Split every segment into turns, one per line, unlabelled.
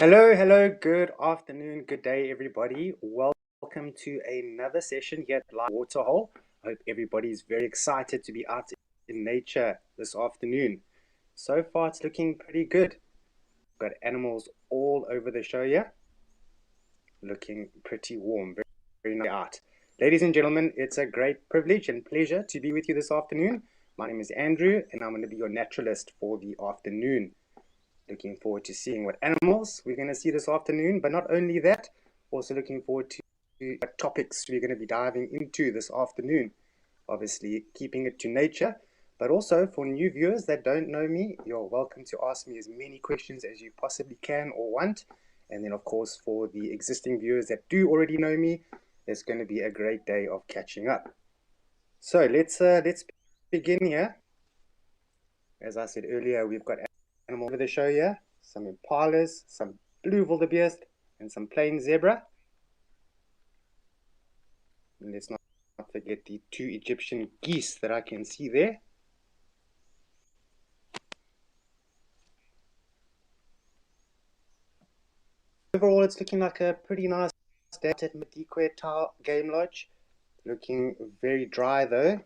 Hello, good afternoon, good day, everybody. Welcome to another session here at Waterhole. I hope everybody's very excited to be out in nature this afternoon. So far, it's looking pretty good. We've got animals all over the show here, looking pretty warm, very nice out. Ladies and gentlemen, it's a great privilege and pleasure to be with you this afternoon. My name is Andrew, and I'm going to be your naturalist for the afternoon. Looking forward to seeing what animals we're going to see this afternoon, but not only that, also looking forward to what topics we're going to be diving into this afternoon. Obviously, keeping it to nature, but also for new viewers that don't know me, you're welcome to ask me as many questions as you possibly can or want. And then, of course, for the existing viewers that do already know me, it's going to be a great day of catching up. So let's begin here. As I said earlier, we've got animals over the show here, some impalas, some blue wildebeest, and some plain zebra. And let's not forget the two Egyptian geese that I can see there. Overall, it's looking like a pretty nice day at Madikwe Game Lodge. Looking very dry though.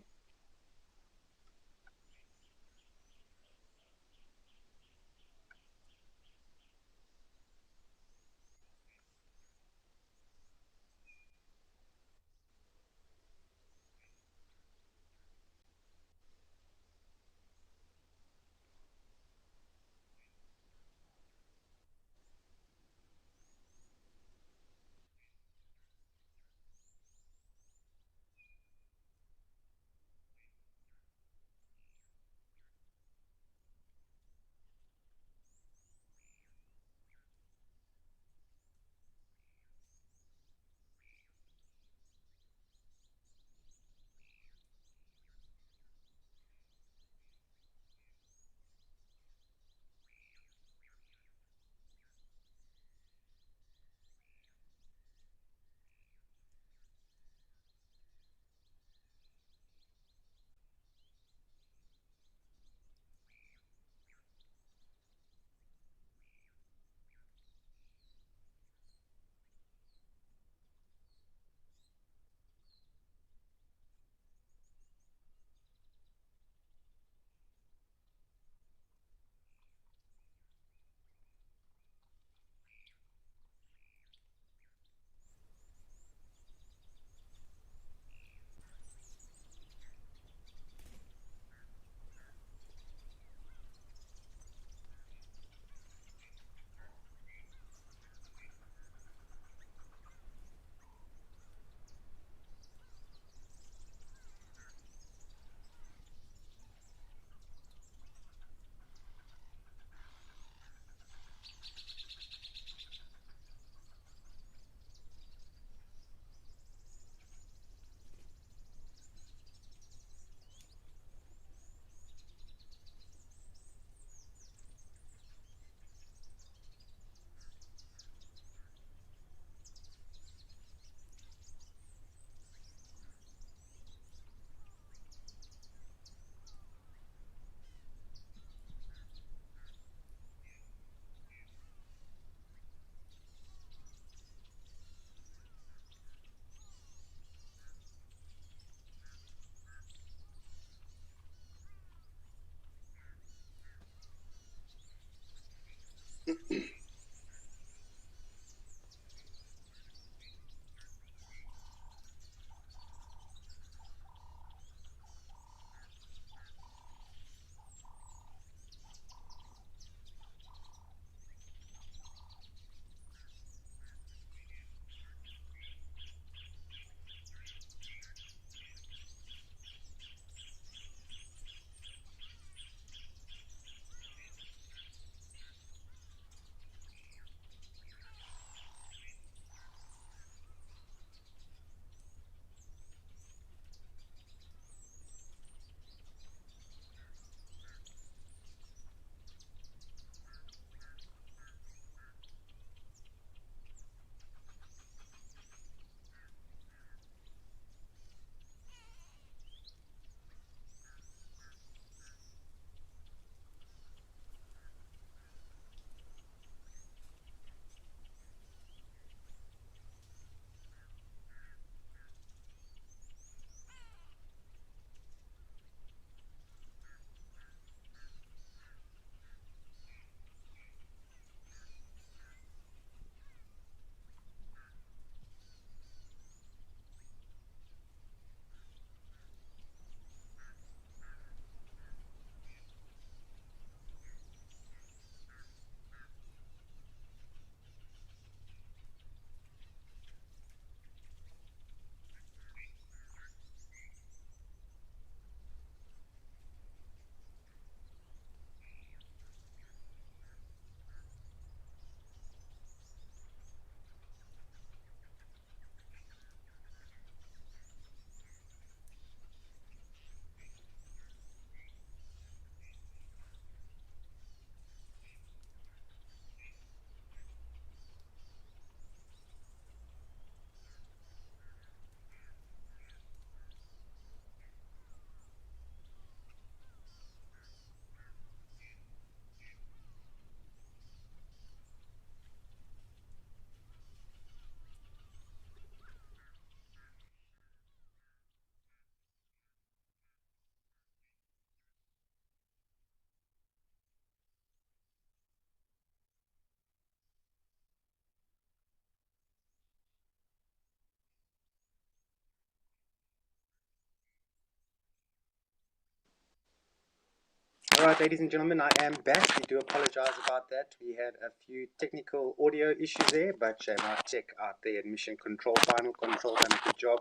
Alright, ladies and gentlemen, I am back. We do apologize about that. We had a few technical audio issues there, but my tech out there in Mission Control, Final Control, done a good job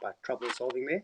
by trouble solving there.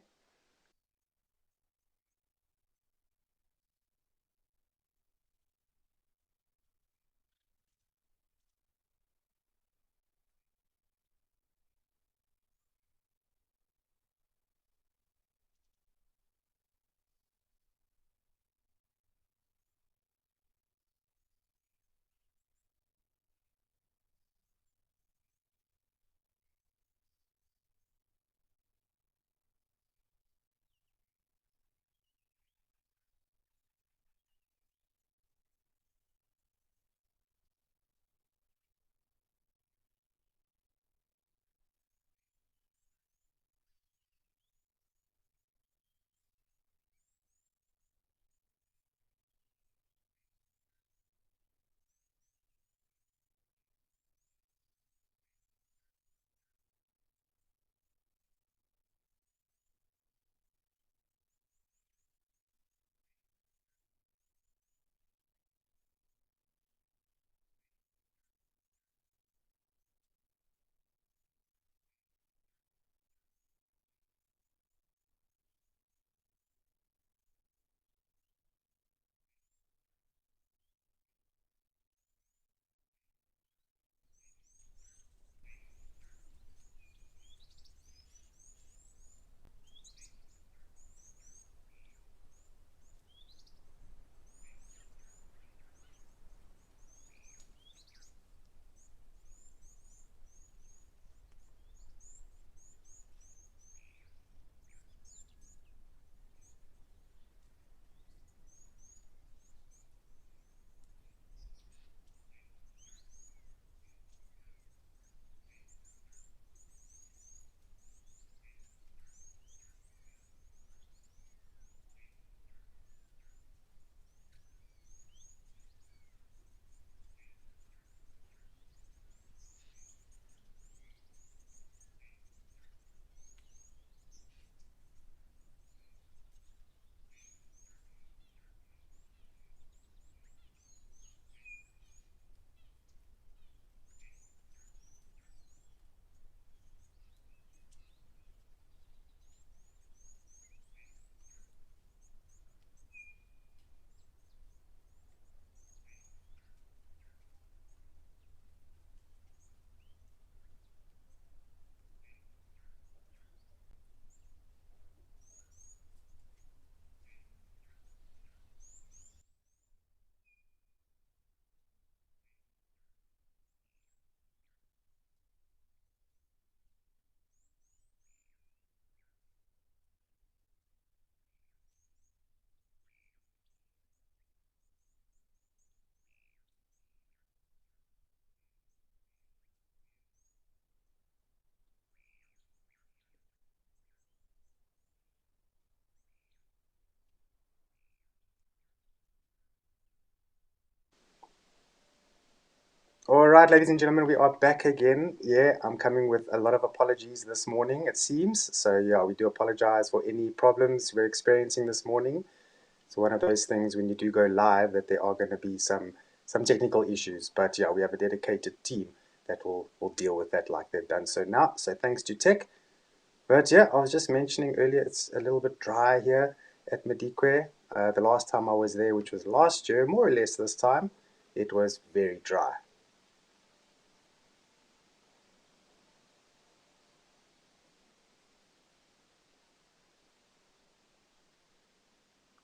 All right, ladies and gentlemen, we are back again. Yeah, I'm coming with a lot of apologies this morning, it seems. So, yeah, we do apologize for any problems we're experiencing this morning. It's one of those things when you do go live that there are going to be some technical issues. But, yeah, we have a dedicated team that will deal with that like they've done so now. So, thanks to tech. But, yeah, I was just mentioning earlier, it's a little bit dry here at Madikwe. The last time I was there, which was last year, more or less this time, it was very dry.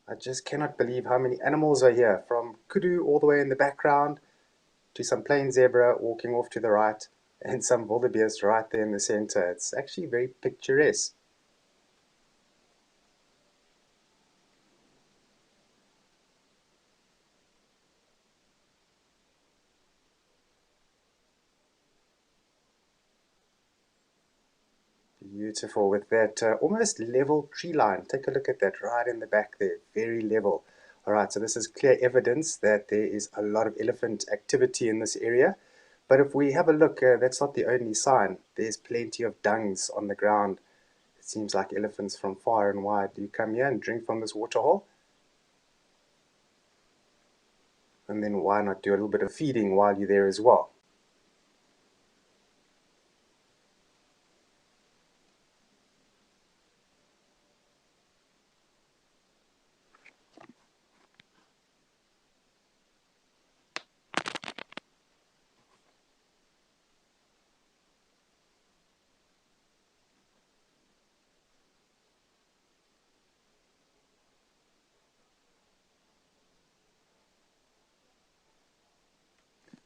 I just cannot believe how many animals are here, from kudu all the way in the background to some plain zebra walking off to the right and some wildebeest right there in the center. It's actually very picturesque. Beautiful with that almost level tree line. Take a look at that right in the back there, very level. All right, so this is clear evidence that there is a lot of elephant activity in this area. But if we have a look, that's not the only sign. There's plenty of dungs on the ground. It seems like elephants from far and wide do come here and drink from this waterhole. And then why not do a little bit of feeding while you're there as well?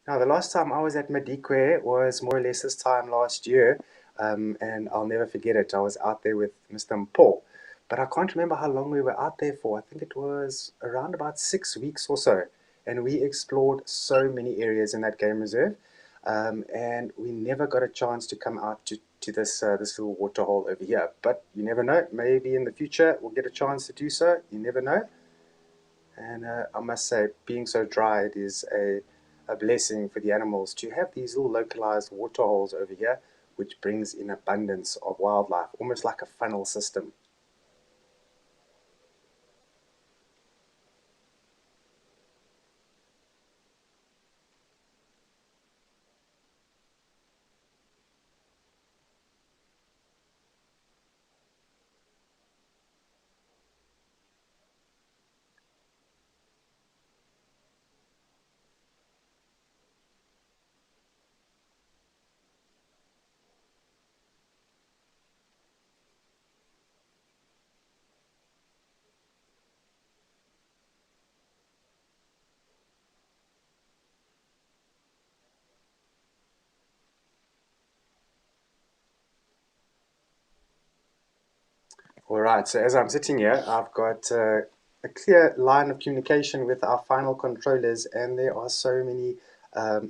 Now, the last time I was at Madikwe was more or less this time last year, and I'll never forget it. I was out there with Mr. Mpo, but I can't remember how long we were out there for. I think it was around about 6 weeks or so, and we explored so many areas in that game reserve, and we never got a chance to come out to this little waterhole over here. But you never know. Maybe in the future we'll get a chance to do so. You never know. And I must say, being so dry, it is a blessing for the animals to have these little localized water holes over here, which brings in abundance of wildlife, almost like a funnel system. All right, so as I'm sitting here, I've got a clear line of communication with our final controllers, and there are so many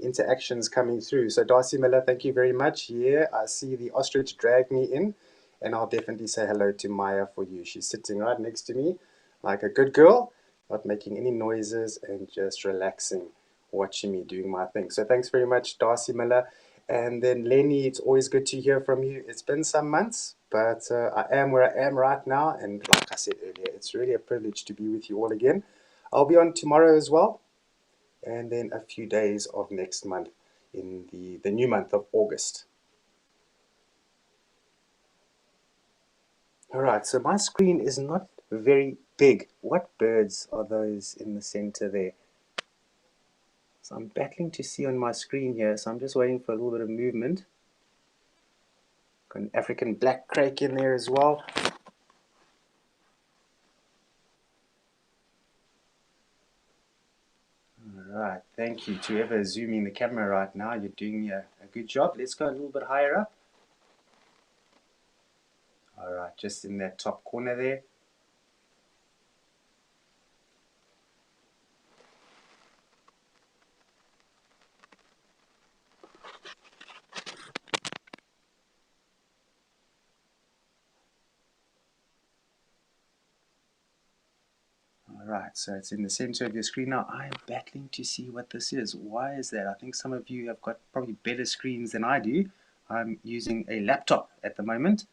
interactions coming through. So, Darcy Miller, thank you very much. Yeah, I see the ostrich drag me in, and I'll definitely say hello to Maya for you. She's sitting right next to me like a good girl, not making any noises and just relaxing, watching me doing my thing. So, thanks very much, Darcy Miller. And then Lenny, it's always good to hear from you. It's been some months, but I am where I am right now. And like I said earlier, it's really a privilege to be with you all again. I'll be on tomorrow as well, and then a few days of next month in the new month of August. All right, so my screen is not very big. What birds are those in the center there? So I'm battling to see on my screen here, so I'm just waiting for a little bit of movement. Got an African black crake in there as well. All right, thank you to whoever is zooming the camera right now. You're doing a good job. Let's go a little bit higher up. All right, just in that top corner there. All right, so it's in the center of your screen now. I am battling to see what this is. Why is that? I think some of you have got probably better screens than I do. I'm using a laptop at the moment.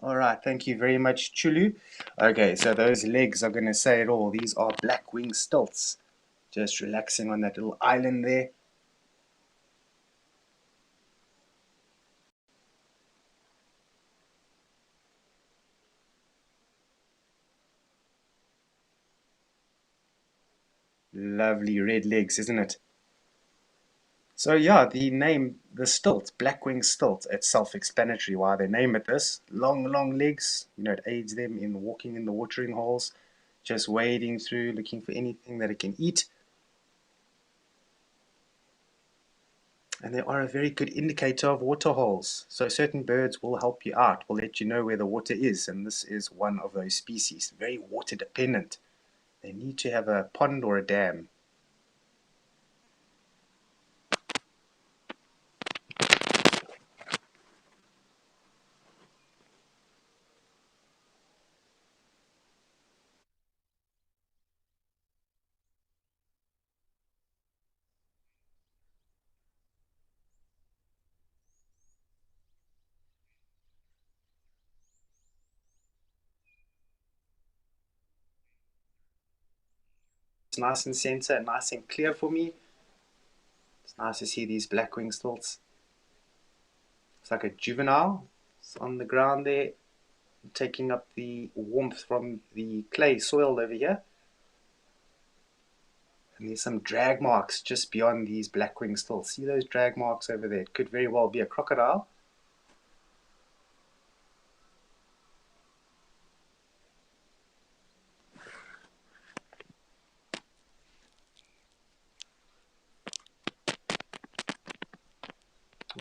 All right, thank you very much, Chulu. Okay, so those legs are going to say it all. These are black wing stilts. Just relaxing on that little island there. Lovely red legs, isn't it? So yeah, the name, the stilt, blackwing stilt, it's self-explanatory why they name it this. Long, long legs, it aids them in walking in the watering holes, just wading through, looking for anything that it can eat. And they are a very good indicator of water holes. So certain birds will help you out, will let you know where the water is, and this is one of those species, very water dependent. They need to have a pond or a dam. nice and center, nice and clear for me. It's nice to see these blackwing stilts. It's like a juvenile. It's on the ground there, taking up the warmth from the clay soil over here. And there's some drag marks just beyond these blackwing stilts. See those drag marks over there? It could very well be a crocodile.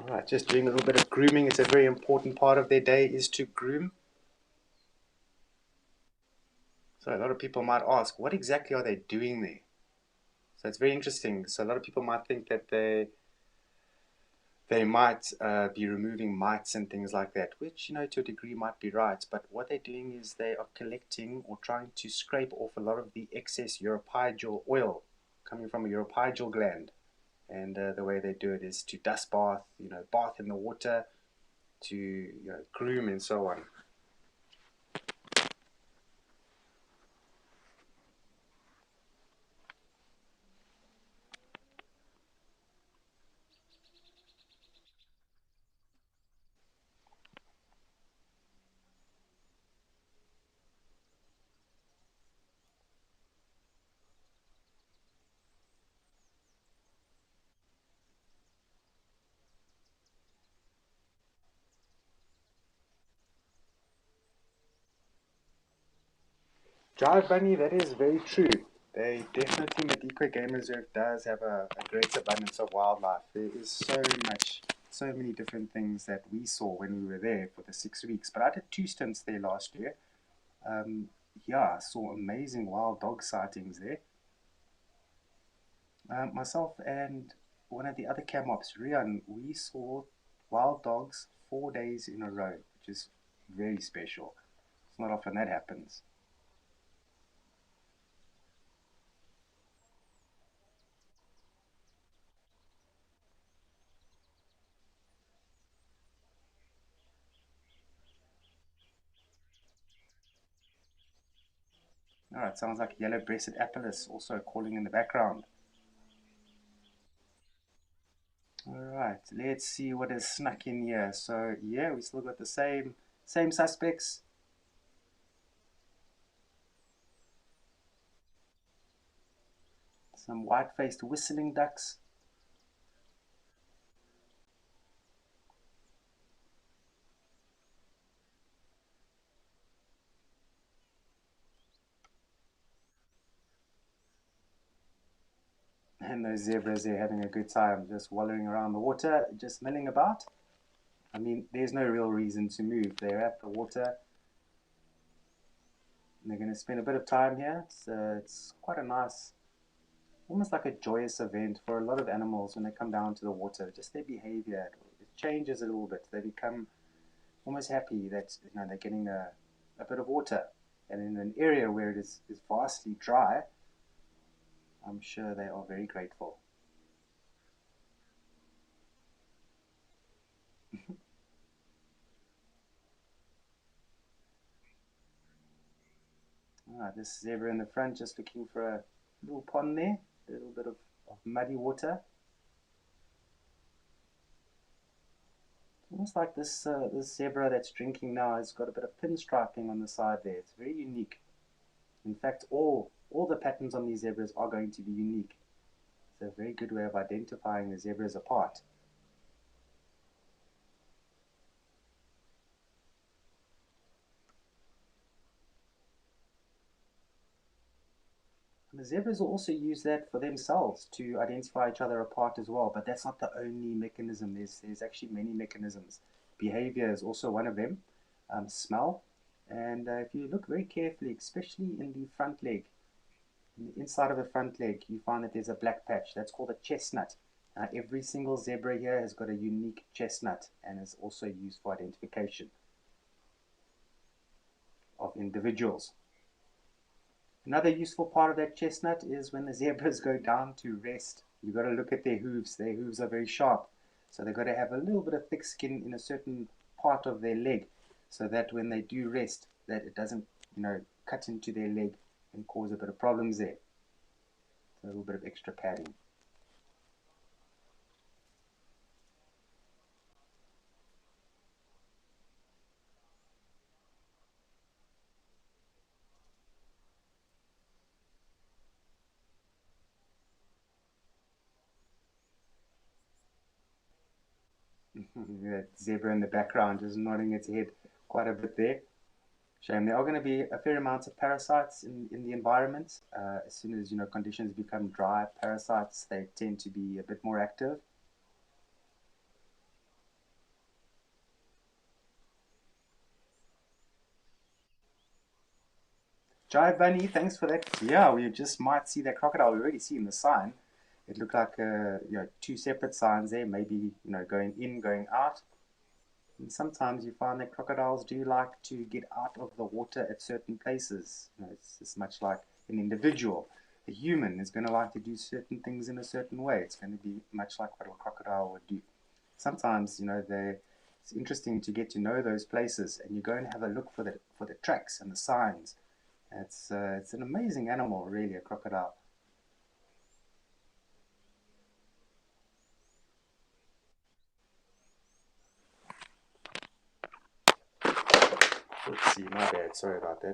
All right, just doing a little bit of grooming. It's a very important part of their day is to groom. So a lot of people might ask, what exactly are they doing there? So it's very interesting. So a lot of people might think that they might be removing mites and things like that, which, to a degree might be right. But what they're doing is they are collecting or trying to scrape off a lot of the excess uropygeal oil coming from a uropygeal gland. And the way they do it is to dust bath, bath in the water, to groom and so on. Jive Bunny, that is very true. They definitely, Madikwe Game Reserve does have a great abundance of wildlife. There is so many different things that we saw when we were there for the 6 weeks. But I did 2 stints there last year. Yeah, I saw amazing wild dog sightings there. Myself and one of the other cam ops, Rian, we saw wild dogs 4 days in a row, which is very special. It's not often that happens. All right, sounds like yellow-breasted apellis also calling in the background. All right, let's see what is snuck in here. So yeah, we still got the same suspects. Some white-faced whistling ducks. And those zebras, they're having a good time, just wallowing around the water, just milling about. I mean, there's no real reason to move. They're at the water. And they're going to spend a bit of time here. It's quite a nice, almost like a joyous event for a lot of animals when they come down to the water. Just their behavior, it changes a little bit. They become almost happy that they're getting a bit of water. And in an area where it is vastly dry, I'm sure they are very grateful. This zebra in the front just looking for a little pond there, a little bit of muddy water. Almost like this zebra that's drinking now has got a bit of pinstriping on the side there. It's very unique. In fact, all the patterns on these zebras are going to be unique. It's a very good way of identifying the zebras apart. And the zebras will also use that for themselves to identify each other apart as well, but that's not the only mechanism. There's actually many mechanisms. Behavior is also one of them. Smell, and if you look very carefully, especially in the front leg, in the inside of the front leg, you find that there's a black patch. That's called a chestnut. Every single zebra here has got a unique chestnut and is also used for identification of individuals. Another useful part of that chestnut is when the zebras go down to rest, you've got to look at their hooves. Their hooves are very sharp, so they've got to have a little bit of thick skin in a certain part of their leg, so that when they do rest, that it doesn't, cut into their leg and cause a bit of problems there. a little bit of extra padding. That zebra in the background is nodding its head quite a bit there. Shame. There are going to be a fair amount of parasites in the environment. As soon as conditions become dry, parasites they tend to be a bit more active. Jai Bunny, thanks for that. Yeah, we just might see that crocodile. We've already seen the sign. It looked like two separate signs there, maybe going in, going out. And sometimes you find that crocodiles do like to get out of the water at certain places. It's much like an individual. A human is going to like to do certain things in a certain way. It's going to be much like what a crocodile would do. Sometimes, it's interesting to get to know those places, and you go and have a look for the tracks and the signs. It's an amazing animal, really, a crocodile. Let's see, my bad. Sorry about that.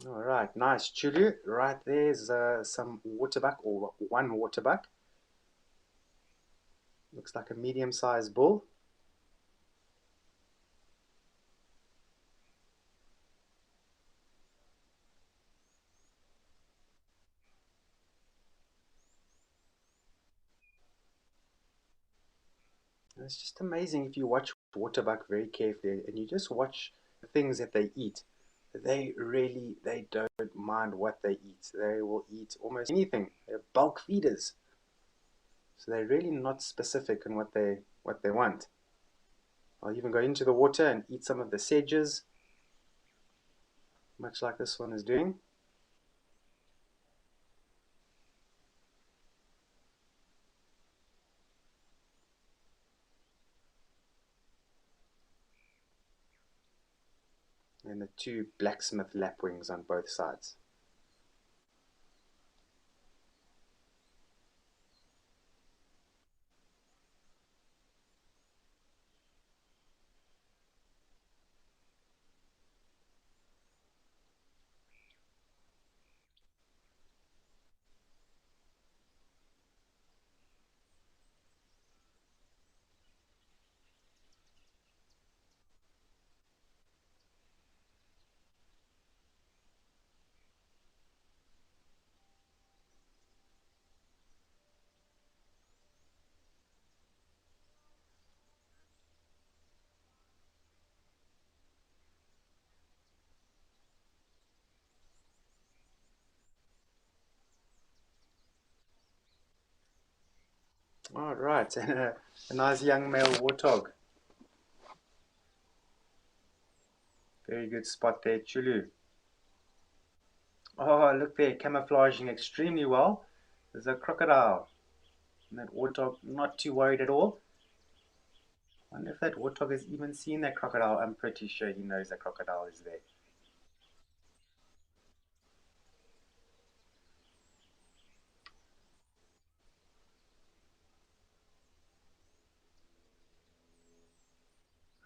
All right, nice. Chulu, right there's some waterbuck or one waterbuck. Looks like a medium-sized bull. And it's just amazing if you watch waterbuck very carefully and you just watch the things that they eat. They don't mind what they eat. They will eat almost anything. They're bulk feeders. So they're really not specific in what they want. I'll even go into the water and eat some of the sedges, much like this one is doing. And the two blacksmith lapwings on both sides. All right, and a nice young male warthog. Very good spot there, Chulu. Oh, look there, camouflaging extremely well. There's a crocodile. And that warthog not too worried at all. Wonder if that warthog has even seen that crocodile. I'm pretty sure he knows that crocodile is there.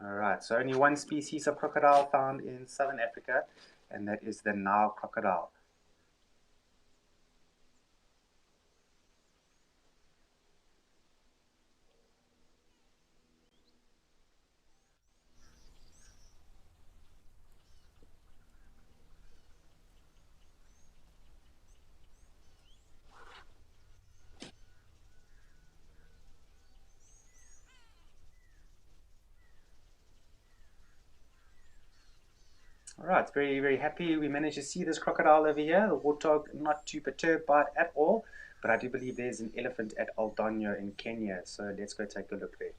All right, so only one species of crocodile found in southern Africa, and that is the Nile crocodile. All right, very, very happy we managed to see this crocodile over here. The warthog not too perturbed by it at all, but I do believe there's an elephant at Aldonyo in Kenya, so let's go take a look there.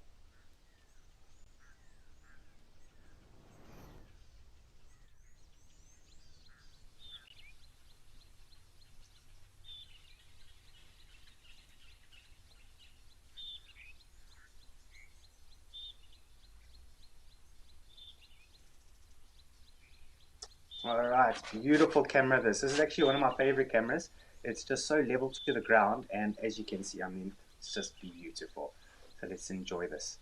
All right, beautiful camera this. This is actually one of my favorite cameras. It's just so level to the ground, and as you can see, I mean, it's just beautiful. So let's enjoy this.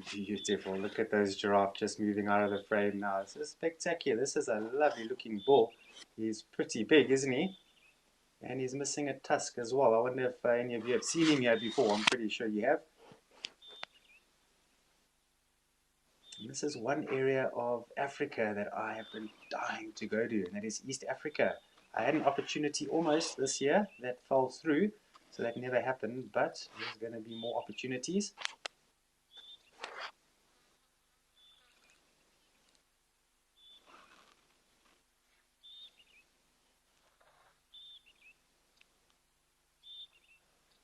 Beautiful. Look at those giraffe just moving out of the frame now. This is spectacular. This is a lovely looking bull. He's pretty big, isn't he? And he's missing a tusk as well. I wonder if any of you have seen him here before. I'm pretty sure you have. And this is one area of Africa that I have been dying to go to, and that is East Africa. I had an opportunity almost this year that fell through, so that never happened, but there's going to be more opportunities.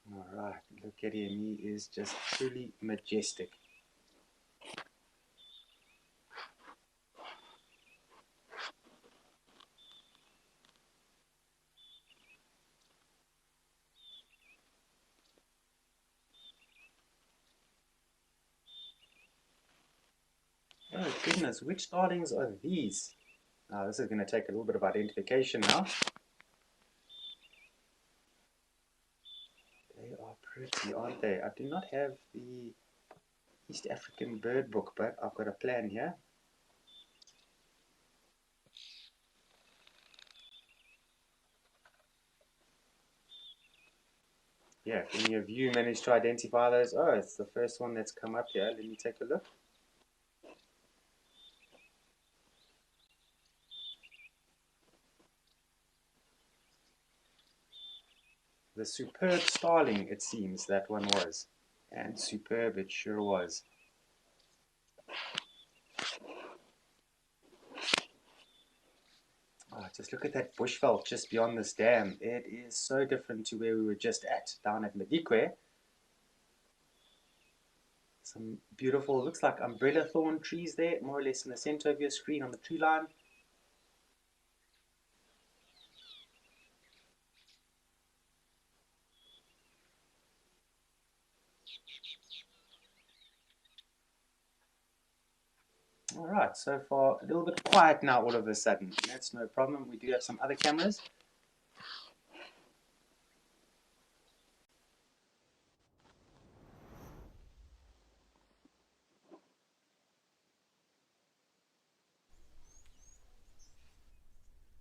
All right, look at him. He is just truly majestic. Oh goodness, which starlings are these? Now this is going to take a little bit of identification now. They are pretty, aren't they? I do not have the East African bird book, but I've got a plan here. Yeah, if any of you managed to identify those, oh, it's the first one that's come up here. Let me take a look. The superb starling, it seems, that one was. And superb it sure was. Oh, just look at that bushveld just beyond this dam. It is so different to where we were just at, down at Madikwe. Some beautiful, looks like umbrella thorn trees there, more or less in the center of your screen on the tree line. All right, so far a little bit quiet now all of a sudden. That's no problem. We do have some other cameras.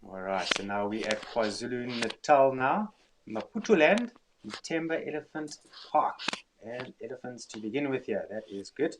All right, so now we're at KwaZulu-Natal now, Maputo land, Temba Elephant Park. And elephants to begin with here, that is good.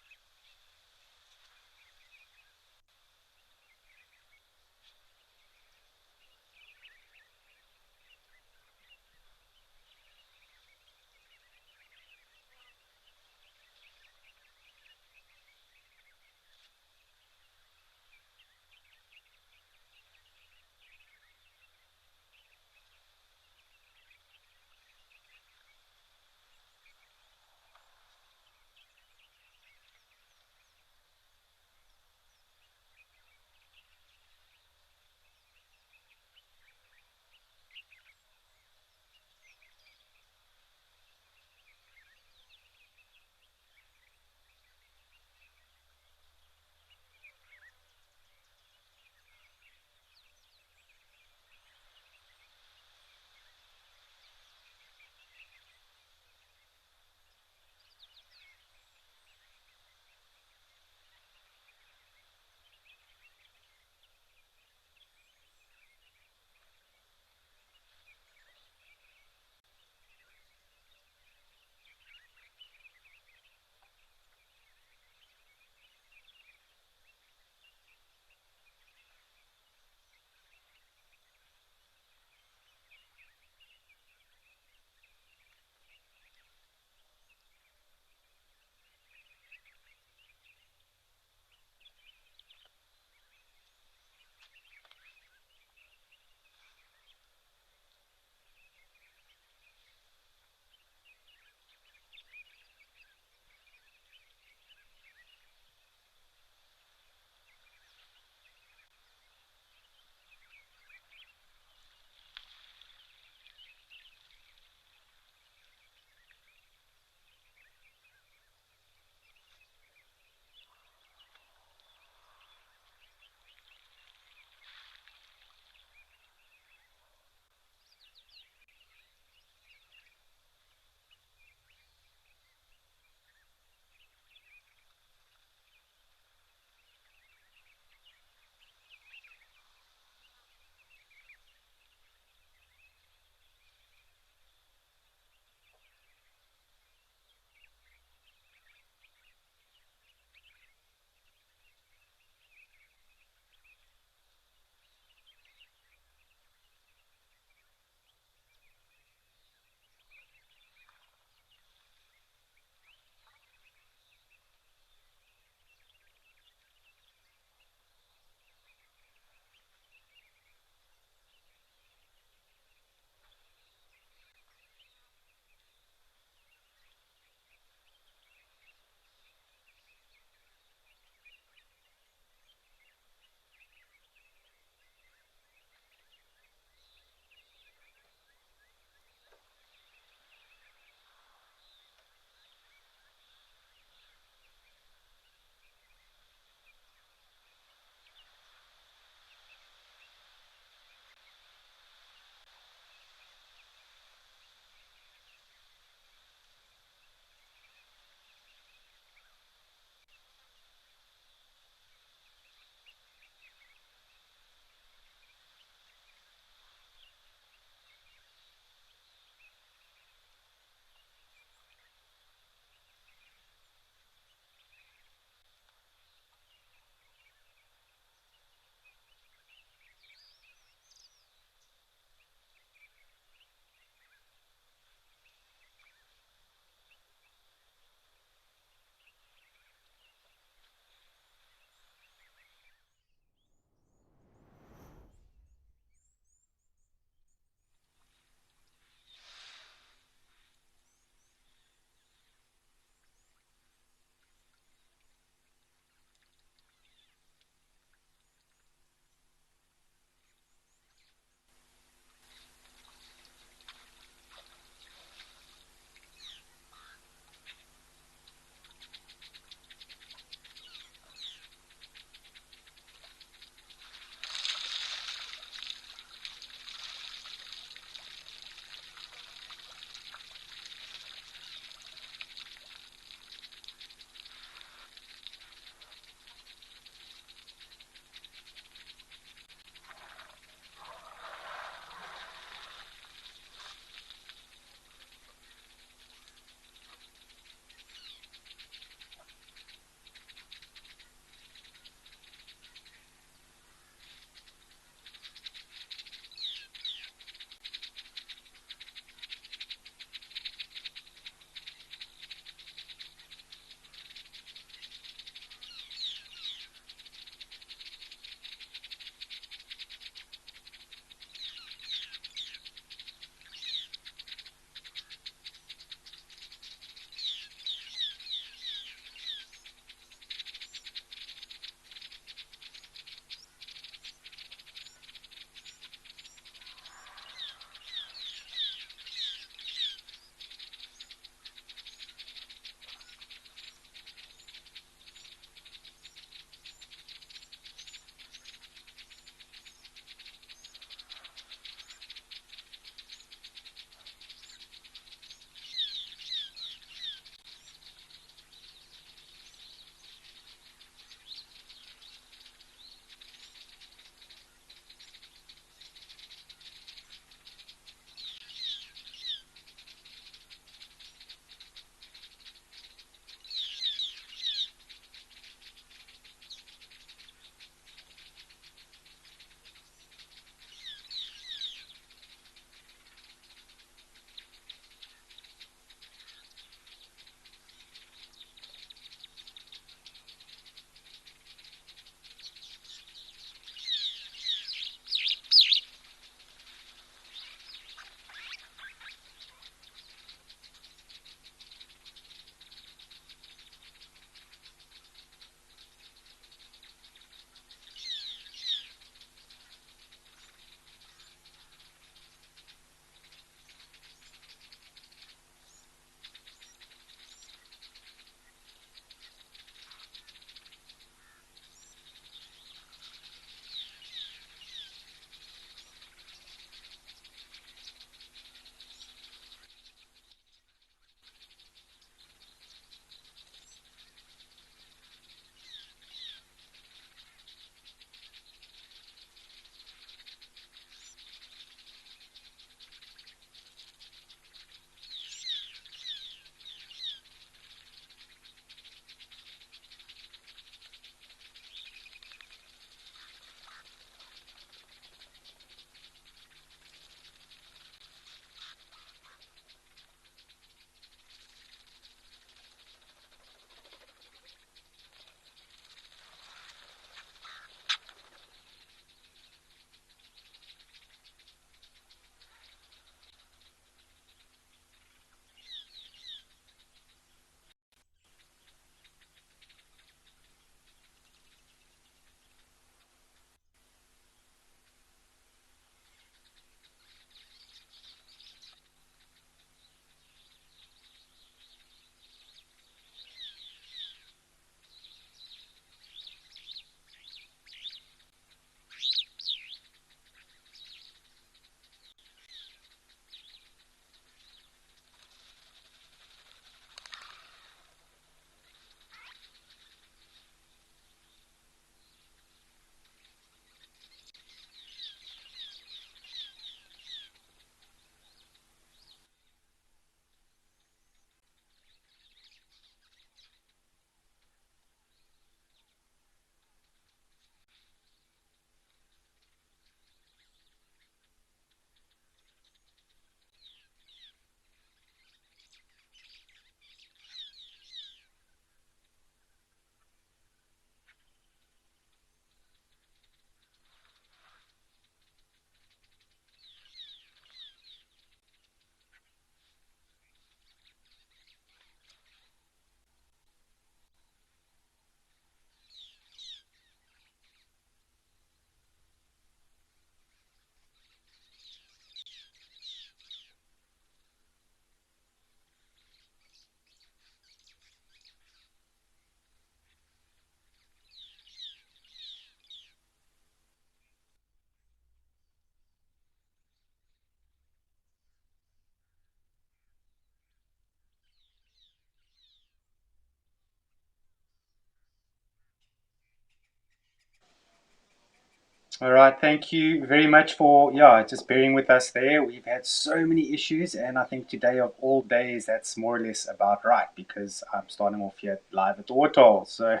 All right, thank you very much for just bearing with us there. We've had so many issues, and I think today of all days, that's more or less about right because I'm starting off here live at the waterhole. So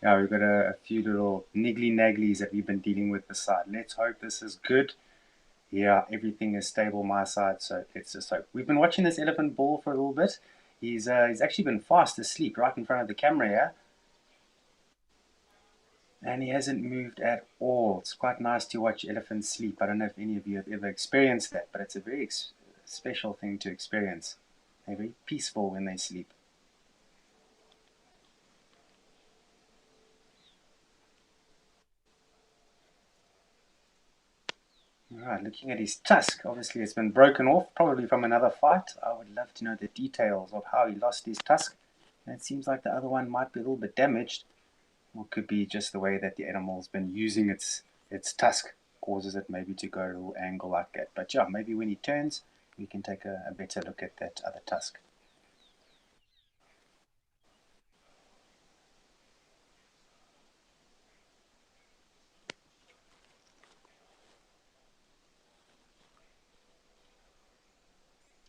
yeah, we've got a few little niggly nagglies that we've been dealing with this side. Let's hope this is good. Yeah, everything is stable my side, so let's just hope. We've been watching this elephant bull for a little bit. He's actually been fast asleep right in front of the camera here. And he hasn't moved at all. It's quite nice to watch elephants sleep. I don't know if any of you have ever experienced that, but it's a very special thing to experience. They're very peaceful when they sleep. All right, looking at his tusk, obviously it's been broken off, probably from another fight. I would love to know the details of how he lost his tusk. And it seems like the other one might be a little bit damaged, or could be just the way that the animal's been using its tusk causes it maybe to go a little angle like that. But yeah, maybe when he turns, we can take a better look at that other tusk.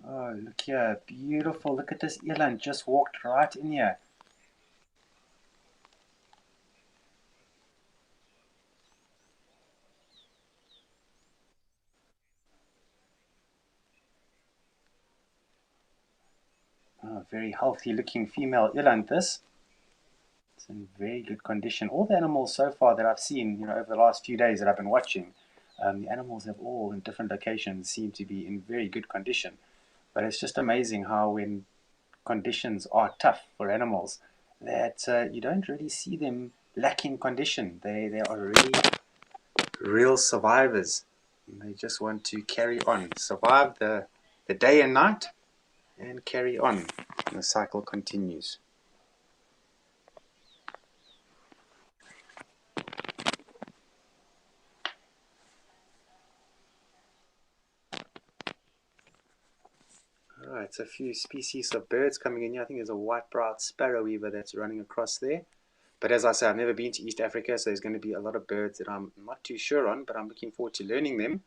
Oh, look here, beautiful. Look at this eland, just walked right in here. Oh, very healthy looking female eland this. It's in very good condition. All the animals so far that I've seen, over the last few days that I've been watching, the animals have all in different locations seem to be in very good condition. But it's just amazing how when conditions are tough for animals, that you don't really see them lacking condition. They are really real survivors. And they just want to carry on, survive the day and night, and carry on. And the cycle continues. All right, so a few species of birds coming in here. I think there's a white-browed sparrow weaver that's running across there. But as I say, I've never been to East Africa, so there's going to be a lot of birds that I'm not too sure on, but I'm looking forward to learning them.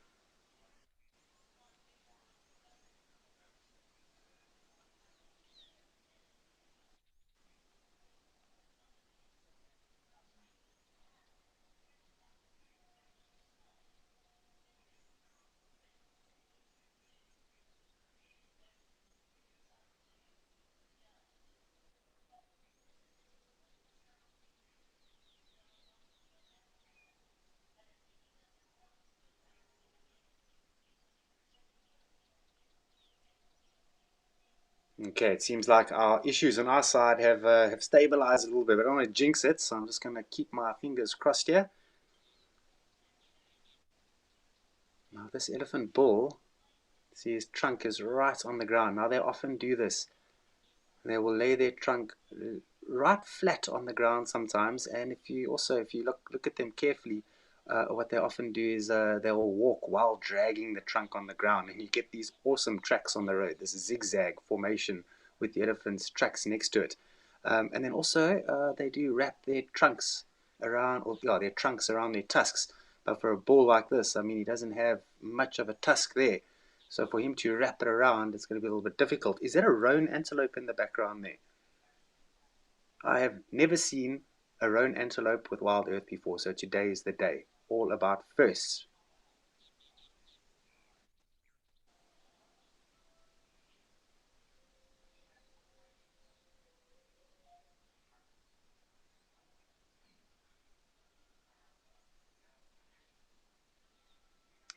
Okay, it seems like our issues on our side have stabilized a little bit, but I don't want to jinx it, so I'm just going to keep my fingers crossed here. Now, this elephant bull, see his trunk is right on the ground. Now, they often do this. They will lay their trunk right flat on the ground sometimes, and if you look at them carefully, what they often do is they will walk while dragging the trunk on the ground, and you get these awesome tracks on the road. This zigzag formation with the elephant's tracks next to it, and then also they do wrap their trunks around, or yeah, their trunks around their tusks. But for a bull like this, I mean, he doesn't have much of a tusk there. So for him to wrap it around, it's going to be a little bit difficult. Is that a roan antelope in the background there? I have never seen a roan antelope with wild earth before, so today is the day. All about firsts.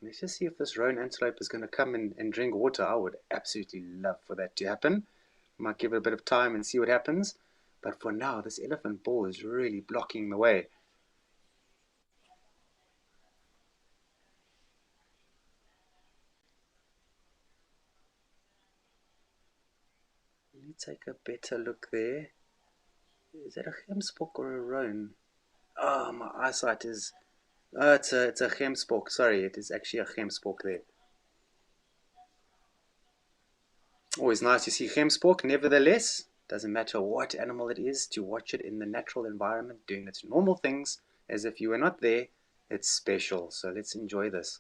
Let's just see if this roan antelope is going to come and drink water. I would absolutely love for that to happen. Might give it a bit of time and see what happens. But for now, this elephant bull is really blocking the way. Let me take a better look there. Is that a gemsbok or a roan? Oh, my eyesight is. Oh, it's a gemsbok. Sorry, it is actually a gemsbok there. Always nice to see gemsbok. Nevertheless, doesn't matter what animal it is, to watch it in the natural environment doing its normal things as if you were not there It's special, so let's enjoy this.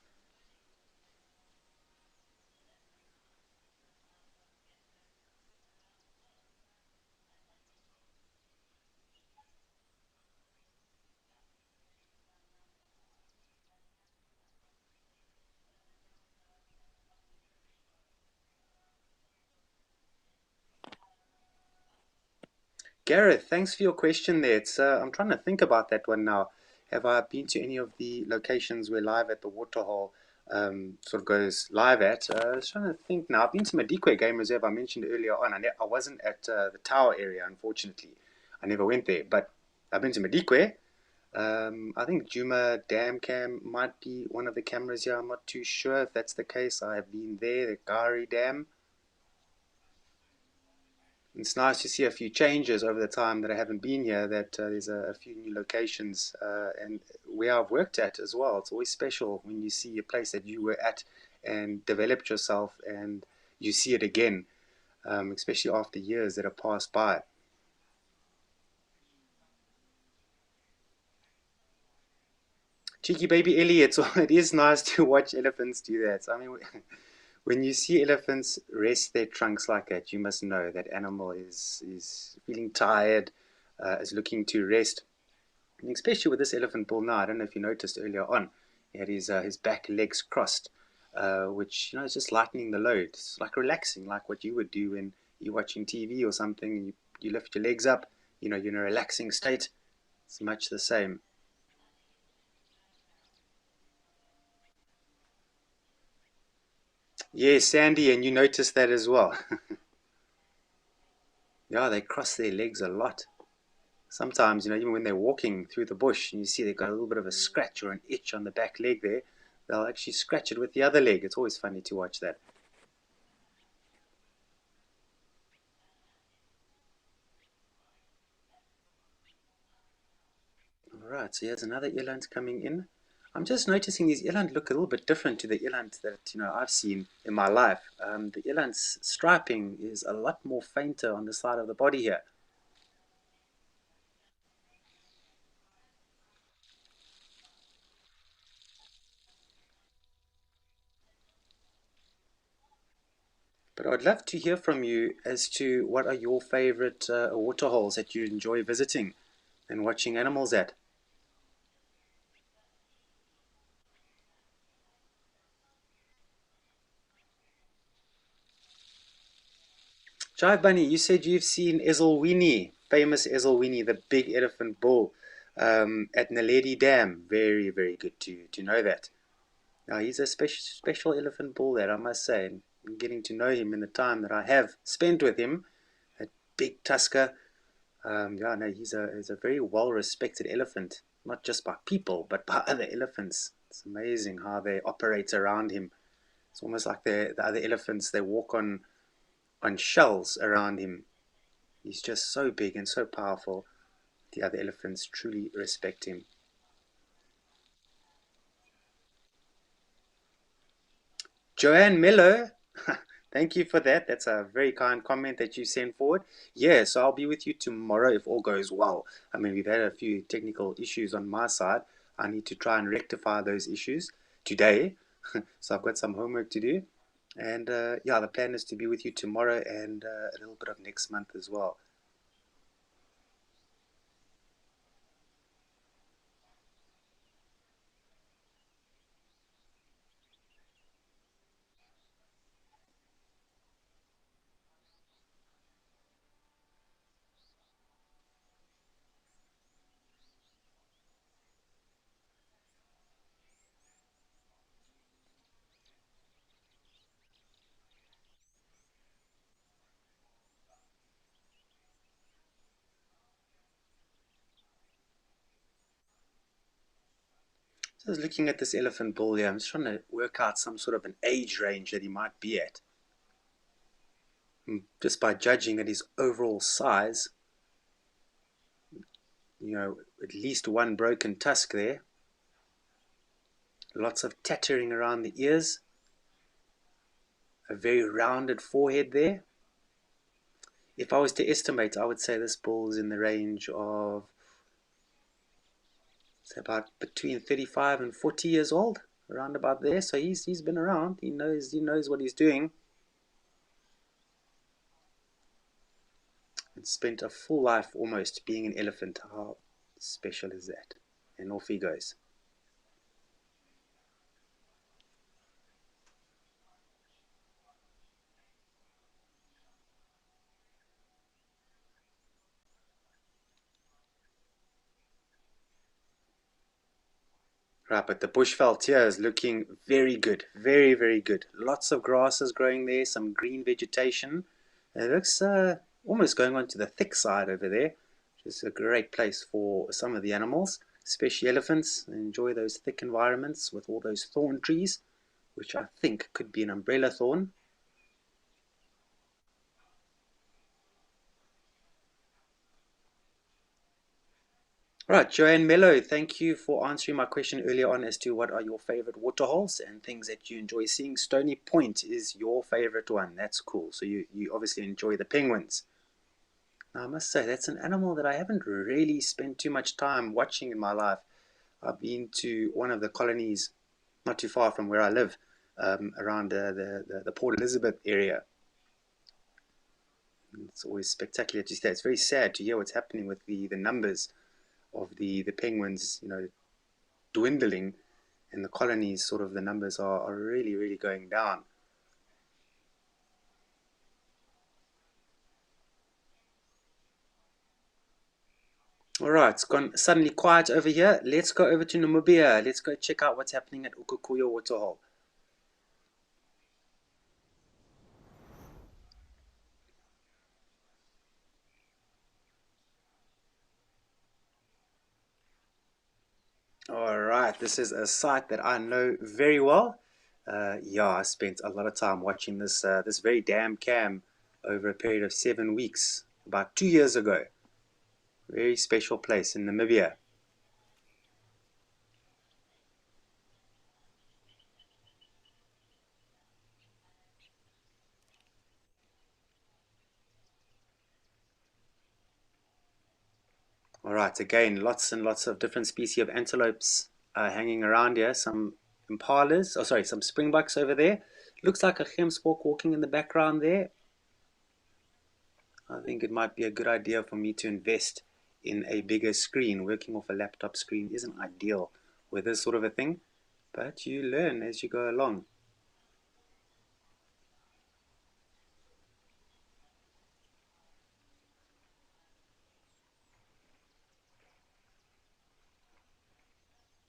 Gareth, thanks for your question there. I'm trying to think about that one now. Have I been to any of the locations where Live at the Waterhole sort of goes live at? I was trying to think now. I've been to Madikwe Game Reserve, I mentioned earlier on. I wasn't at the tower area, unfortunately. I never went there, but I've been to Madikwe. I think Juma Dam Cam might be one of the cameras here. I'm not too sure if that's the case. I have been there, the Gari Dam. It's nice to see a few changes over the time that I haven't been here, that there's a few new locations and where I've worked at as well. It's always special when you see a place that you were at and developed yourself and you see it again, especially after years that have passed by. Cheeky baby Ellie, it is nice to watch elephants do that. I mean, when you see elephants rest their trunks like that, you must know that animal is feeling tired, is looking to rest. And especially with this elephant bull now, I don't know if you noticed earlier on, he had his back legs crossed, which is just lightening the load. It's like relaxing, like what you would do when you're watching TV or something. And you lift your legs up, you're in a relaxing state. It's much the same. Yeah, Sandy, and you noticed that as well. Yeah, they cross their legs a lot. Sometimes, even when they're walking through the bush and you see they've got a little bit of a scratch or an itch on the back leg there, they'll actually scratch it with the other leg. It's always funny to watch that. All right, so here's another eland coming in. I'm just noticing these eland look a little bit different to the eland that I've seen in my life. The eland's striping is a lot more fainter on the side of the body here. But I'd love to hear from you as to what are your favorite waterholes that you enjoy visiting and watching animals at. Jive Bunny, you said you've seen Ezelwini, famous Ezelwini, the big elephant bull, at Naledi Dam. Very, very good to know that. Now, he's a special elephant bull that I must say, and getting to know him in the time that I have spent with him, that big tusker. Yeah, no, he's a very well respected elephant, not just by people, but by other elephants. It's amazing how they operate around him. It's almost like the other elephants, they walk on shells around him. He's just so big and so powerful. The other elephants truly respect him. Joanne Miller, thank you for that. That's a very kind comment that you sent forward. Yeah, so I'll be with you tomorrow if all goes well. I mean, we've had a few technical issues on my side. I need to try and rectify those issues today. So I've got some homework to do. And yeah, the plan is to be with you tomorrow and a little bit of next month as well. So I was looking at this elephant bull here. I'm just trying to work out some sort of an age range that he might be at. Just by judging at his overall size, at least one broken tusk there, lots of tattering around the ears, a very rounded forehead there. If I was to estimate, I would say this bull is in the range of So about between 35 and 40 years old, around about there. So he's been around. He knows what he's doing. And spent a full life almost being an elephant. How special is that? And off he goes. Right, but the bushveld here is looking very good, very, very good. Lots of grasses growing there, some green vegetation. It looks almost going on to the thick side over there, which is a great place for some of the animals, especially elephants. They enjoy those thick environments with all those thorn trees, which I think could be an umbrella thorn. Right, Joanne Mello, thank you for answering my question earlier on as to what are your favorite waterholes and things that you enjoy seeing. Stony Point is your favorite one. That's cool. So you obviously enjoy the penguins. Now, I must say, that's an animal that I haven't really spent too much time watching in my life. I've been to one of the colonies not too far from where I live, around the Port Elizabeth area. It's always spectacular to see. It's very sad to hear what's happening with the numbers of the penguins, dwindling, and the colonies, sort of the numbers are really, really going down. All right, it's gone suddenly quiet over here. Let's go over to Namibia. Let's go check out what's happening at Ukukuyo Waterhole. All right, this is a site that I know very well. Yeah, I spent a lot of time watching this very damn cam over a period of 7 weeks, about 2 years ago. Very special place in Namibia. All right, again, lots and lots of different species of antelopes hanging around here. Some impalas, oh sorry, some springbucks over there. Looks like a gemsbok walking in the background there. I think it might be a good idea for me to invest in a bigger screen. Working off a laptop screen isn't ideal with this sort of a thing, but you learn as you go along.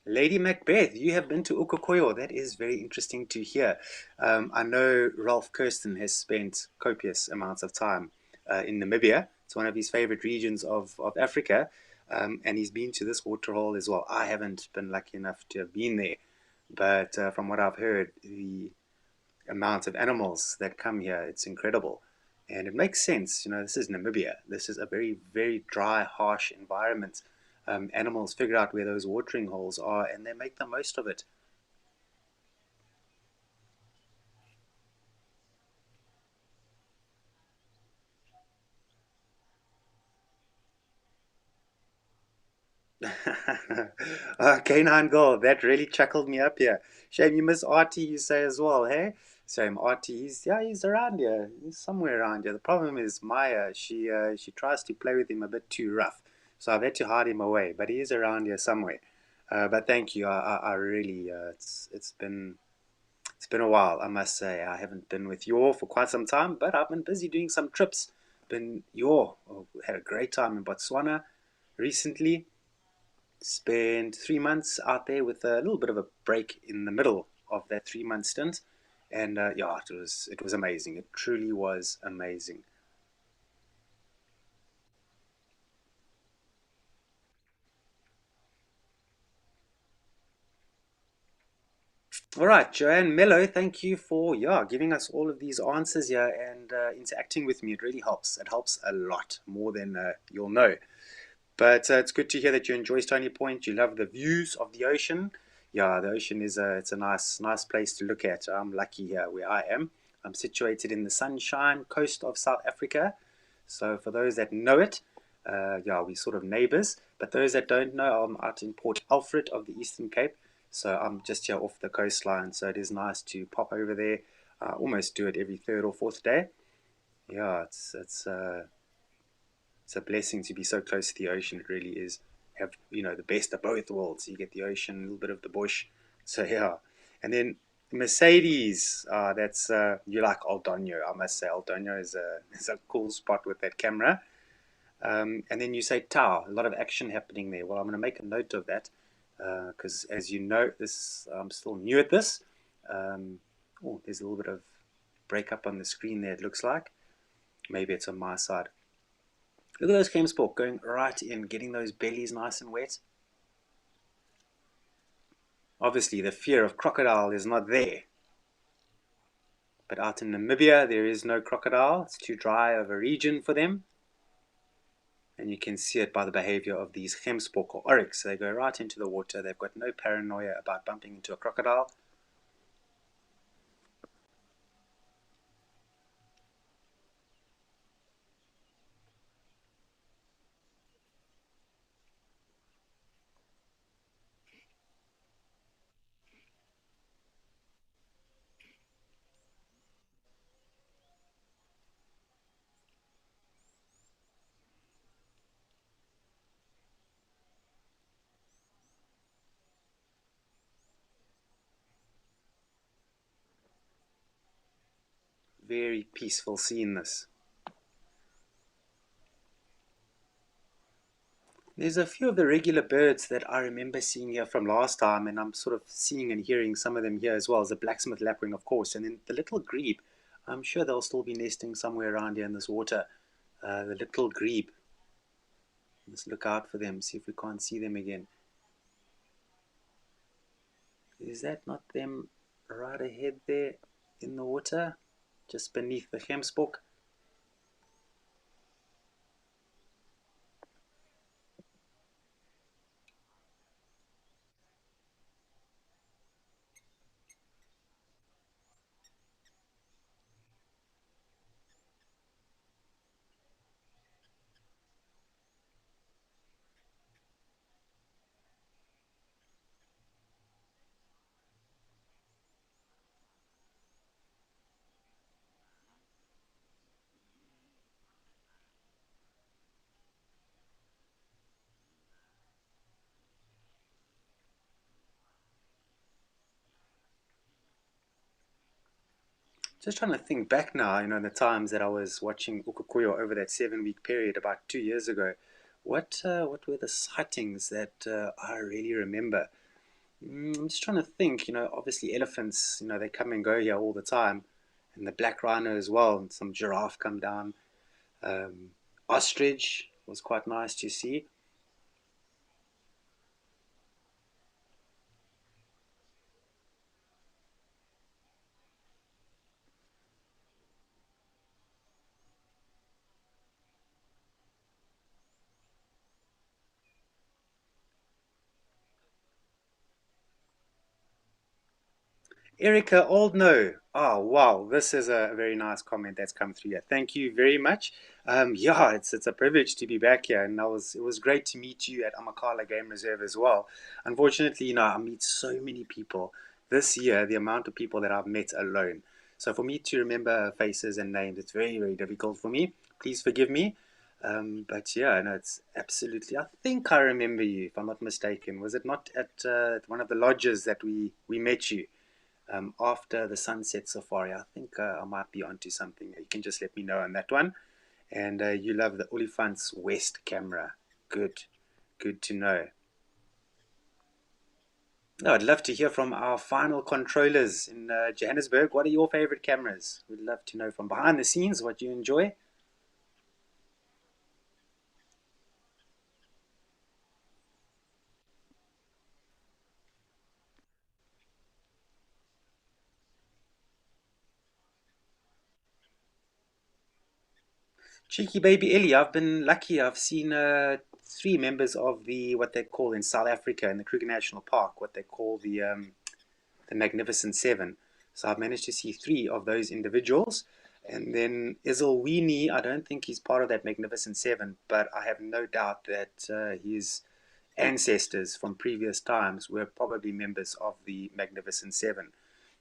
Lady Macbeth, you have been to Ukokoyo. That is very interesting to hear. I know Ralph Kirsten has spent copious amounts of time in Namibia. It's one of his favorite regions of Africa, and he's been to this waterhole as well. I haven't been lucky enough to have been there, but from what I've heard, the amount of animals that come here, it's incredible. And it makes sense. This is Namibia. This is a very, very dry, harsh environment. Animals figure out where those watering holes are and they make the most of it. Canine Gold, that really chuckled me up here. Shame you miss Artie, you say as well, hey? Shame Artie, he's around here. He's somewhere around here. The problem is Maya, she tries to play with him a bit too rough. So I've had to hide him away, but he is around here somewhere. But thank you. I really it's been a while, I must say. I haven't been with you all for quite some time, but I've been busy doing some trips. Been had a great time in Botswana recently. Spent 3 months out there with a little bit of a break in the middle of that 3 month stint, and yeah, it was amazing. It truly was amazing. All right, Joanne Mello, thank you for giving us all of these answers here and interacting with me. It really helps. It helps a lot more than you'll know. But it's good to hear that you enjoy Stony Point. You love the views of the ocean. Yeah, the ocean is it's a nice place to look at. I'm lucky here where I am. I'm situated in the sunshine coast of South Africa. So for those that know it, Yeah, we sort of neighbors. But those that don't know, I'm out in Port Alfred of the Eastern Cape. So I'm just here off the coastline. So it is nice to pop over there. I almost do it every third or fourth day. Yeah, it's a blessing to be so close to the ocean. It really is. Have the best of both worlds. You get the ocean, a little bit of the bush. So yeah, and then Mercedes. That's you like Aldonio. I must say Aldonio is a cool spot with that camera. And then you say Tau, a lot of action happening there. Well, I'm going to make a note of that because, as you know, this I'm still new at this. Oh, there's a little bit of breakup on the screen there. It looks like maybe it's on my side. Look at those Kemsport going right in, getting those bellies nice and wet. Obviously, the fear of crocodile is not there. But out in Namibia, there is no crocodile. It's too dry of a region for them. And you can see it by the behavior of these Gemsbok or oryx. They go right into the water. They've got no paranoia about bumping into a crocodile. Very peaceful scene this. There's a few of the regular birds that I remember seeing here from last time, and I'm sort of seeing and hearing some of them here as well as the blacksmith lapwing, of course, and then the little grebe. I'm sure they'll still be nesting somewhere around here in this water. The little grebe. Let's look out for them, see if we can't see them again. Is that not them right ahead there in the water? Just beneath the Gemsbok? Just trying to think back now, the times that I was watching Ukukuyo over that 7 week period about 2 years ago. What were the sightings that I really remember? I'm just trying to think, obviously elephants, they come and go here all the time, and the black rhino as well, and some giraffe come down. Um, Ostrich was quite nice to see. Erica Oldno. Oh wow, this is a very nice comment that's come through here. Thank you very much. Yeah, it's a privilege to be back here, and it was great to meet you at Amakala Game Reserve as well. Unfortunately, I meet so many people this year. The amount of people that I've met alone. So for me to remember faces and names, it's very very difficult for me. Please forgive me. But yeah, no, it's absolutely. I think I remember you, if I'm not mistaken. Was it not at one of the lodges that we met you? After the sunset safari. I think I might be onto something. You can just let me know on that one. And you love the Olifants West camera. Good, good to know. No, I'd love to hear from our final controllers in Johannesburg. What are your favorite cameras? We'd love to know from behind the scenes what you enjoy. Cheeky baby Ellie, I've been lucky. I've seen three members of the what they call in South Africa in the Kruger National Park, what they call the Magnificent Seven. So I've managed to see three of those individuals. And then Isilwini, I don't think he's part of that Magnificent Seven, but I have no doubt that his ancestors from previous times were probably members of the Magnificent Seven.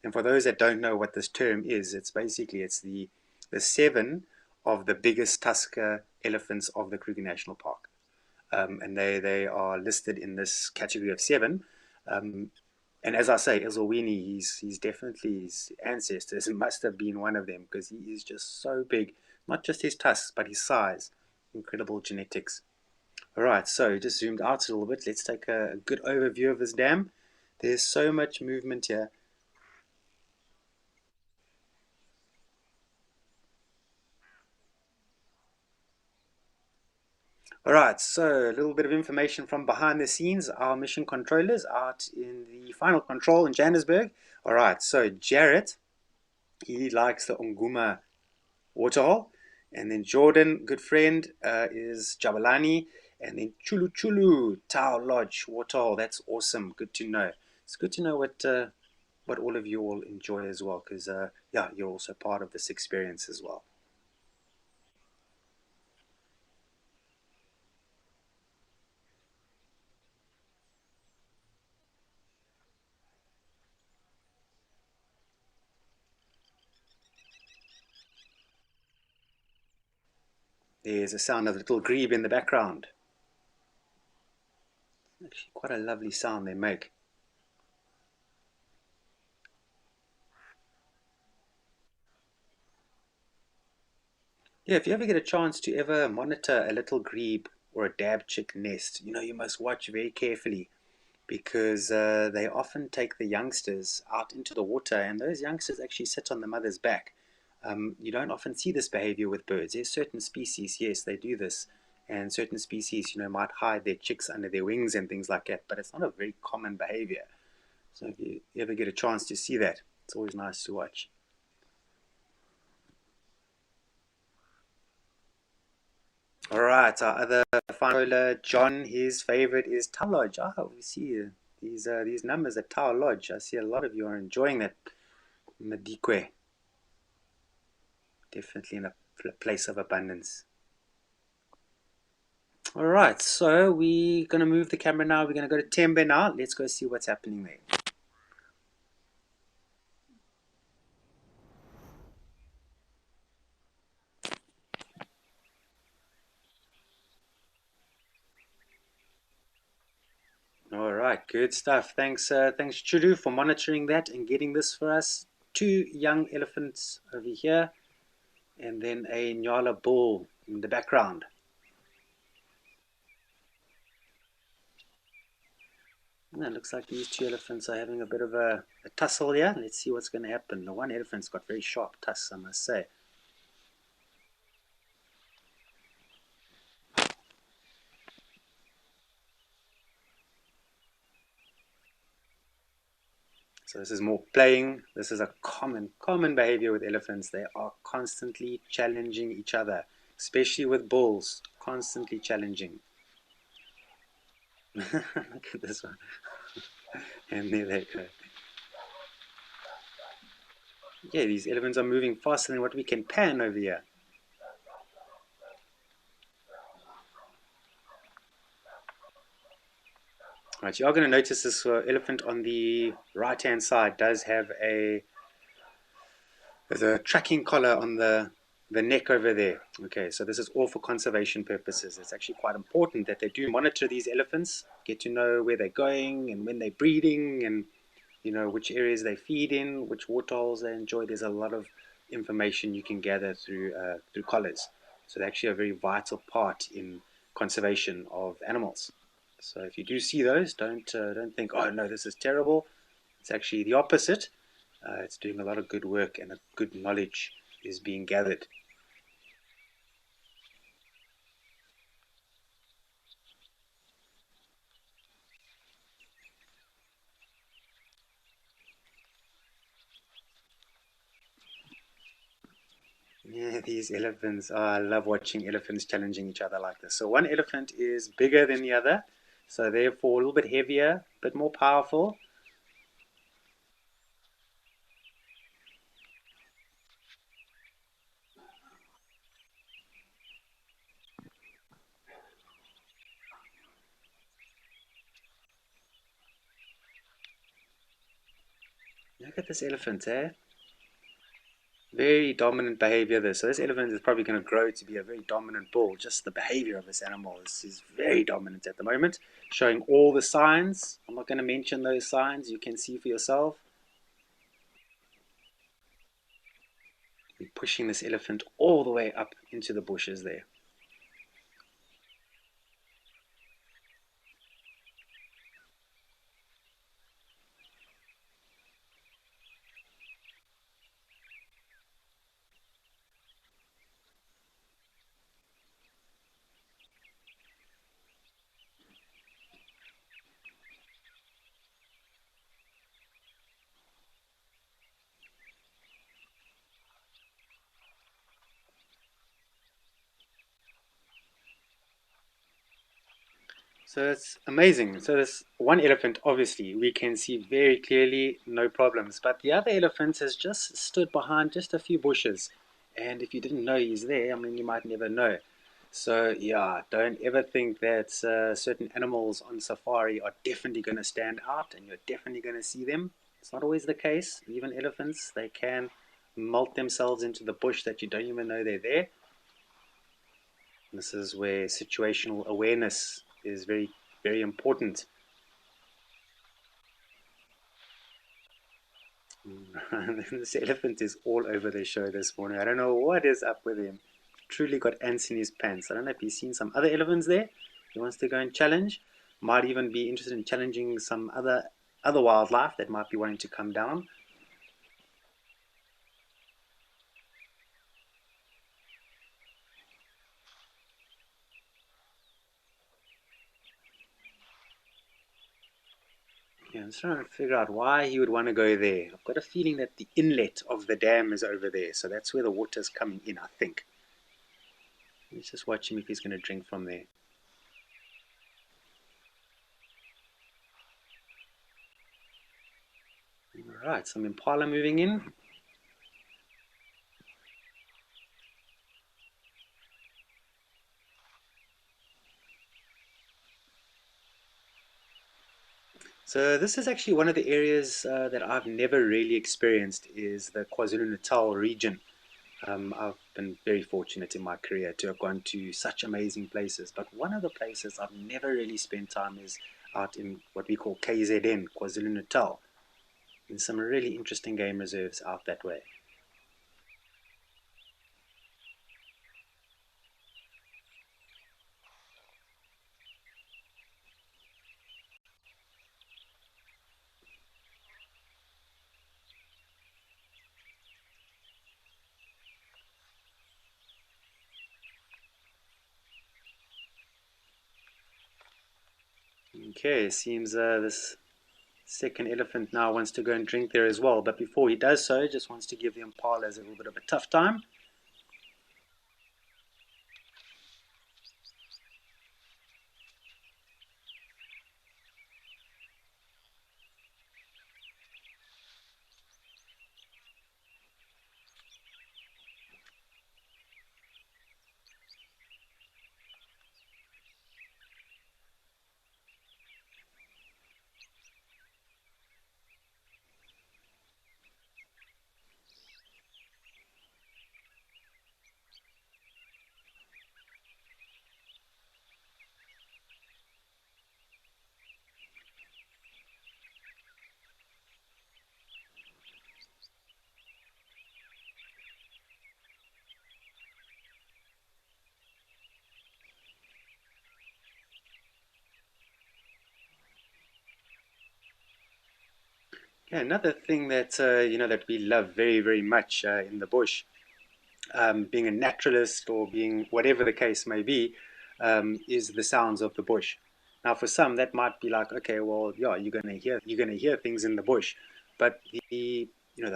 And for those that don't know what this term is, it's the seven of the biggest tusker elephants of the Kruger National Park. And they are listed in this category of seven. Um, and as I say, Ezulwini, he's definitely his ancestors must have been one of them because he is just so big. Not just his tusks, but his size. Incredible genetics. All right, so just zoomed out a little bit. Let's take a good overview of this dam. There's so much movement here. All right, so a little bit of information from behind the scenes. Our mission controllers out in the final control in Johannesburg. All right, so Jarrett, he likes the Onguma waterhole. And then Jordan, good friend, is Jabalani. And then Chulu Chulu, Tau Lodge waterhole. That's awesome. Good to know. It's good to know what all of you all enjoy as well, because yeah, you're also part of this experience as well. There's a sound of little grebe in the background. Actually, quite a lovely sound they make. Yeah, if you ever get a chance to ever monitor a little grebe or a dab chick nest, you must watch very carefully because they often take the youngsters out into the water, and those youngsters actually sit on the mother's back. You don't often see this behavior with birds. There's certain species, yes, they do this, and certain species, might hide their chicks under their wings and things like that, but it's not a very common behavior. So if you ever get a chance to see that, it's always nice to watch. All right, our other final John, his favorite is Tower Lodge. Ah, we see these numbers at Tower Lodge. I see a lot of you are enjoying that Madikwe. Definitely in a place of abundance. All right, so we're going to move the camera now. We're going to go to Tembe now. Let's go see what's happening there. All right, good stuff. Thanks Chudu for monitoring that and getting this for us. Two young elephants over here, and then a Nyala bull in the background. And it looks like these two elephants are having a bit of a tussle here. Let's see what's going to happen. The one elephant's got very sharp tusks, I must say. So this is more playing. This is a common behavior with elephants. They are constantly challenging each other, especially with bulls, constantly challenging. Look at this one. And there they go. Yeah, these elephants are moving faster than what we can pan over here. Right, you are going to notice this elephant on the right-hand side does have there's a tracking collar on the neck over there. Okay, so this is all for conservation purposes. It's actually quite important that they do monitor these elephants, get to know where they're going and when they're breeding, and which areas they feed in, which waterholes they enjoy. There's a lot of information you can gather through collars. So they're actually a very vital part in conservation of animals. So if you do see those, don't think, oh no, this is terrible. It's actually the opposite. It's doing a lot of good work, and a good knowledge is being gathered. Yeah, these elephants. Oh, I love watching elephants challenging each other like this. So one elephant is bigger than the other, so therefore a little bit heavier, a bit more powerful. Look at this elephant, eh? Very dominant behavior there. So this elephant is probably going to grow to be a very dominant bull. Just the behavior of this animal is very dominant at the moment, showing all the signs. I'm not going to mention those signs. You can see for yourself. We're pushing this elephant all the way up into the bushes there. So it's amazing. So this one elephant, obviously, we can see very clearly, no problems. But the other elephant has just stood behind just a few bushes. And if you didn't know he's there, I mean, you might never know. So yeah, don't ever think that certain animals on safari are definitely going to stand out and you're definitely going to see them. It's not always the case. Even elephants, they can molt themselves into the bush that you don't even know they're there. This is where situational awareness is very, very important. This elephant is all over the show this morning. I don't know what is up with him. Truly got ants in his pants. I don't know if he's seen some other elephants there. He wants to go and challenge. Might even be interested in challenging some other wildlife that might be wanting to come down. Yeah, I'm trying to figure out why he would want to go there. I've got a feeling that the inlet of the dam is over there, so that's where the water's coming in, I think. Let's just watch him if he's going to drink from there. Alright, some impala moving in. So this is actually one of the areas that I've never really experienced is the KwaZulu-Natal region. I've been very fortunate in my career to have gone to such amazing places, but one of the places I've never really spent time is out in what we call KZN, KwaZulu-Natal. There's some really interesting game reserves out that way. Okay, seems this second elephant now wants to go and drink there as well, but before he does so, just wants to give the impalas a little bit of a tough time. Yeah, another thing that that we love very, very much in the bush, being a naturalist or being whatever the case may be, is the sounds of the bush. Now, for some, that might be like, okay, well, yeah, you're gonna hear things in the bush, but the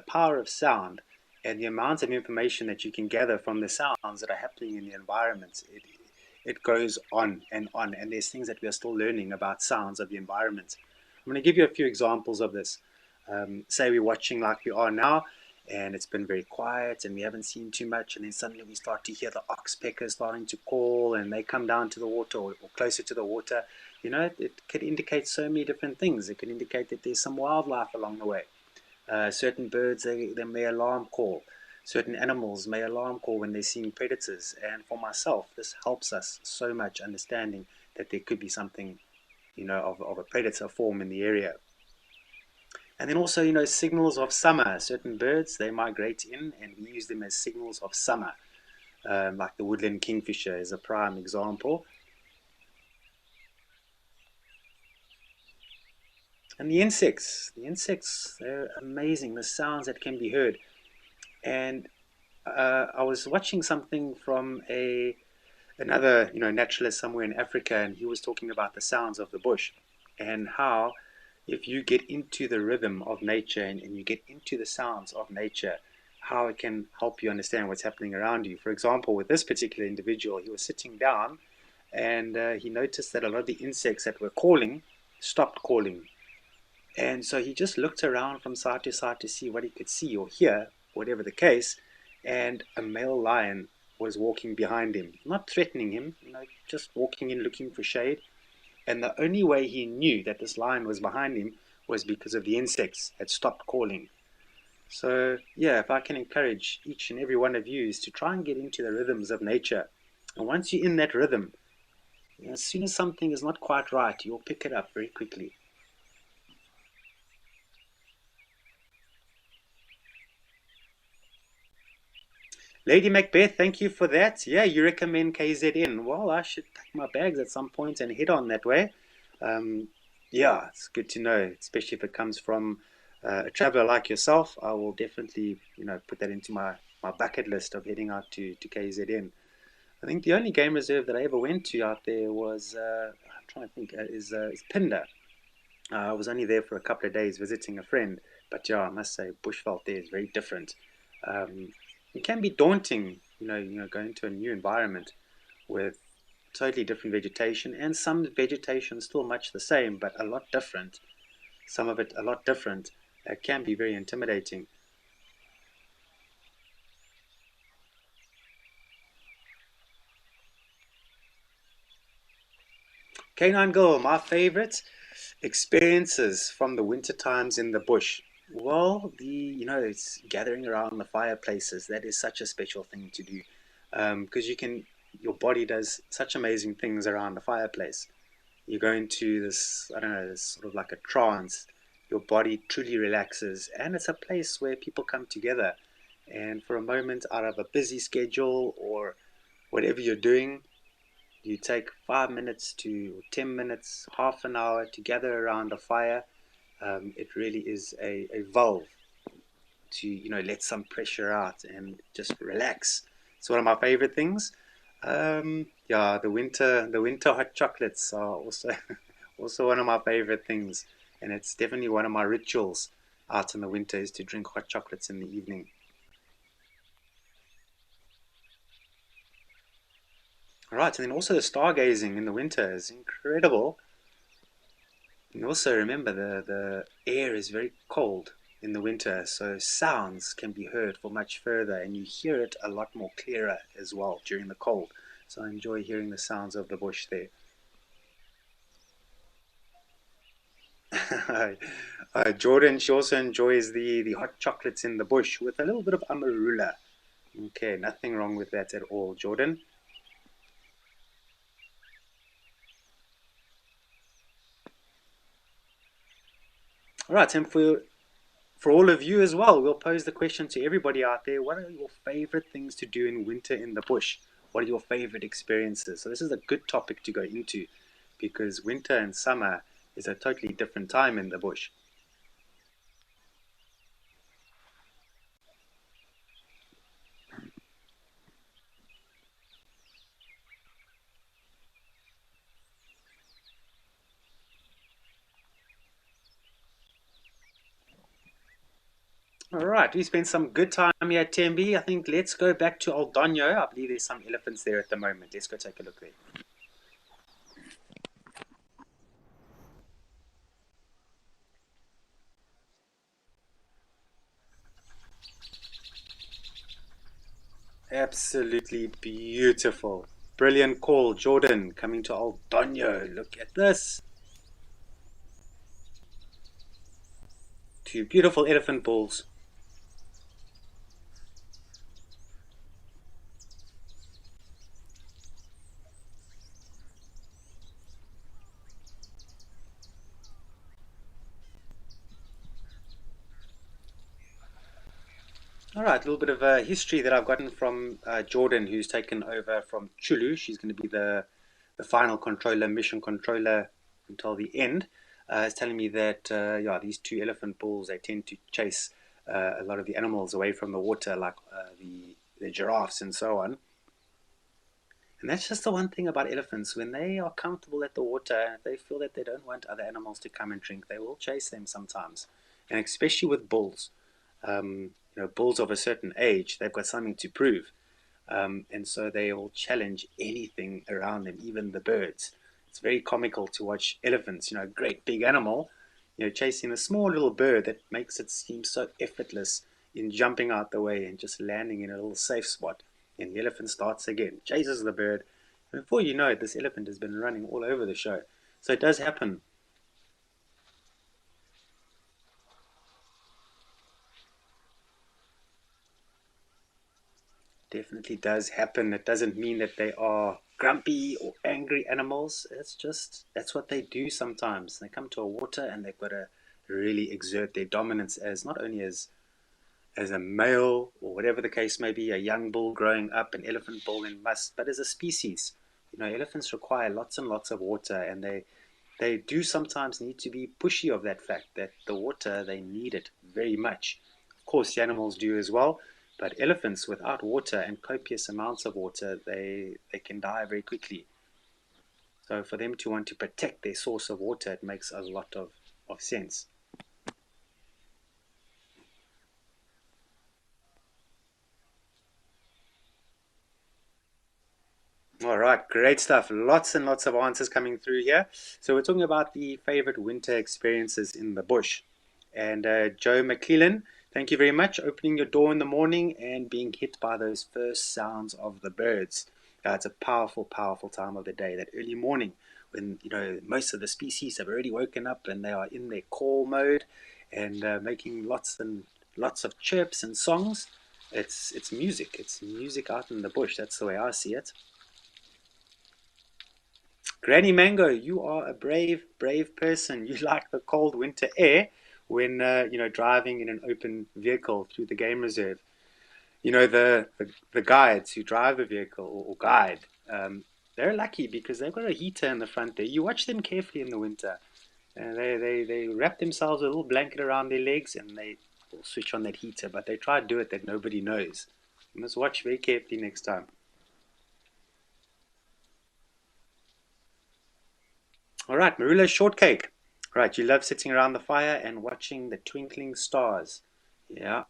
power of sound and the amount of information that you can gather from the sounds that are happening in the environment, it goes on, and there's things that we are still learning about sounds of the environment. I'm going to give you a few examples of this. Say we're watching like we are now, and it's been very quiet and we haven't seen too much, and then suddenly we start to hear the oxpeckers starting to call and they come down to the water or closer to the water. It could indicate so many different things. It could indicate that there's some wildlife along the way. Certain birds, they may alarm call. Certain animals may alarm call when they're seeing predators. And for myself, this helps us so much understanding that there could be something, of a predator form in the area. And then also, signals of summer. Certain birds, they migrate in, and we use them as signals of summer. Like the woodland kingfisher is a prime example. And the insects, they're amazing. The sounds that can be heard. And I was watching something from another naturalist somewhere in Africa, and he was talking about the sounds of the bush and how if you get into the rhythm of nature and you get into the sounds of nature, how it can help you understand what's happening around you. For example, with this particular individual, he was sitting down and he noticed that a lot of the insects that were calling stopped calling, and so he just looked around from side to side to see what he could see or hear, whatever the case. And a male lion was walking behind him, not threatening him, just walking in looking for shade. And the only way he knew that this lion was behind him was because of the insects had stopped calling. So, yeah, if I can encourage each and every one of you is to try and get into the rhythms of nature. And once you're in that rhythm, as soon as something is not quite right, you'll pick it up very quickly. Lady Macbeth, thank you for that. Yeah, you recommend KZN. Well, I should pack my bags at some point and head on that way. Um, yeah, it's good to know, especially if it comes from a traveler like yourself. I will definitely, put that into my bucket list of heading out to KZN. I think the only game reserve that I ever went to out there was, I'm trying to think, is Pindar. I was only there for a couple of days visiting a friend, but yeah, I must say, bushveld there is very different. Um, it can be daunting, going to a new environment with totally different vegetation, and some vegetation still much the same, but a lot different. Some of it a lot different. It can be very intimidating. Canine Girl, my favorite experiences from the winter times in the bush. Well, it's gathering around the fireplaces. That is such a special thing to do, because your body does such amazing things around the fireplace. You go into this, I don't know, this sort of like a trance. Your body truly relaxes, and it's a place where people come together. And for a moment out of a busy schedule or whatever you're doing, you take 5 minutes to 10 minutes, half an hour to gather around a fire. It really is a valve to let some pressure out and just relax. It's one of my favorite things. Yeah, the winter hot chocolates are also also one of my favorite things, and it's definitely one of my rituals out in the winter is to drink hot chocolates in the evening. All right, and then also the stargazing in the winter is incredible. And also remember the air is very cold in the winter, so sounds can be heard for much further, and you hear it a lot more clearer as well during the cold. So I enjoy hearing the sounds of the bush there. Jordan, she also enjoys the hot chocolates in the bush with a little bit of amarula. Okay, nothing wrong with that at all, Jordan. All right, and for all of you as well, we'll pose the question to everybody out there. What are your favorite things to do in winter in the bush? What are your favorite experiences? So this is a good topic to go into because winter and summer is a totally different time in the bush. All right, we spent some good time here at Tembi. I think let's go back to Old Donyo. I believe there's some elephants there at the moment. Let's go take a look there. Absolutely beautiful. Brilliant call, Jordan, coming to Old Donyo. Look at this. Two beautiful elephant bulls. All right, a little bit of history that I've gotten from Jordan, who's taken over from Chulu. She's going to be the final controller, mission controller until the end. Is telling me that yeah, these two elephant bulls, they tend to chase a lot of the animals away from the water, like the giraffes and so on. And that's just the one thing about elephants. When they are comfortable at the water, and if they feel that they don't want other animals to come and drink, they will chase them sometimes. And especially with bulls. Bulls of a certain age, they've got something to prove. And so they will challenge anything around them, even the birds. It's very comical to watch elephants, a great big animal, chasing a small little bird that makes it seem so effortless in jumping out the way and just landing in a little safe spot. And the elephant starts again, chases the bird. And before you know it, this elephant has been running all over the show. So it does happen. Definitely does happen. It doesn't mean that they are grumpy or angry animals. It's just that's what they do sometimes. They come to a water and they've got to really exert their dominance as not only as a male or whatever the case may be, a young bull growing up, an elephant bull in must, but as a species. Elephants require lots and lots of water, and they do sometimes need to be pushy of that fact that the water, they need it very much. Of course, the animals do as well, but elephants without water and copious amounts of water, they can die very quickly. So for them to want to protect their source of water, it makes a lot of sense. All right, great stuff. Lots and lots of answers coming through here. So we're talking about the favorite winter experiences in the bush. And Joe McClellan, thank you very much. Opening your door in the morning and being hit by those first sounds of the birds. It's a powerful, powerful time of the day, that early morning when most of the species have already woken up and they are in their call mode and making lots and lots of chirps and songs. It's music. It's music out in the bush. That's the way I see it. Granny Mango, you are a brave, brave person. You like the cold winter air when driving in an open vehicle through the game reserve. The guides who drive the vehicle or guide, they're lucky because they've got a heater in the front there. You watch them carefully in the winter, and they wrap themselves a little blanket around their legs and they will switch on that heater. But they try to do it that nobody knows. You must watch very carefully next time. All right, Marula shortcake. Right, you love sitting around the fire and watching the twinkling stars. Yeah,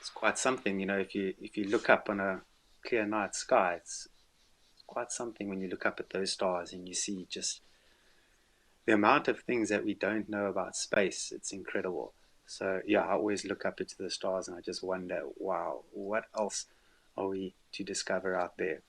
it's quite something, if you look up on a clear night sky, it's quite something when you look up at those stars and you see just the amount of things that we don't know about space. It's incredible. So yeah, I always look up into the stars and I just wonder, wow, what else are we to discover out there?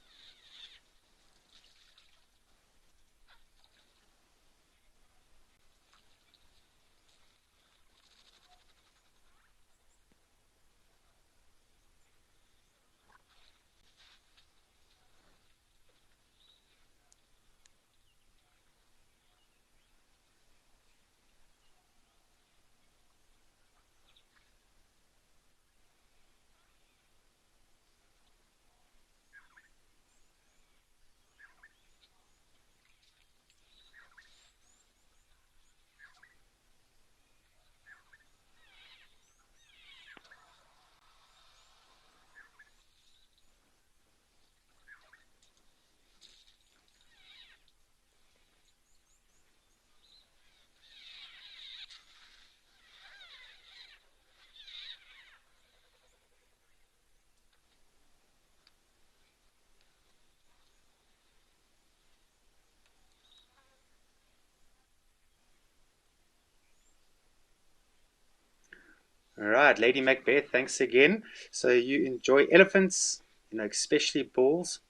All right, Lady Macbeth, thanks again. So you enjoy elephants, especially bulls.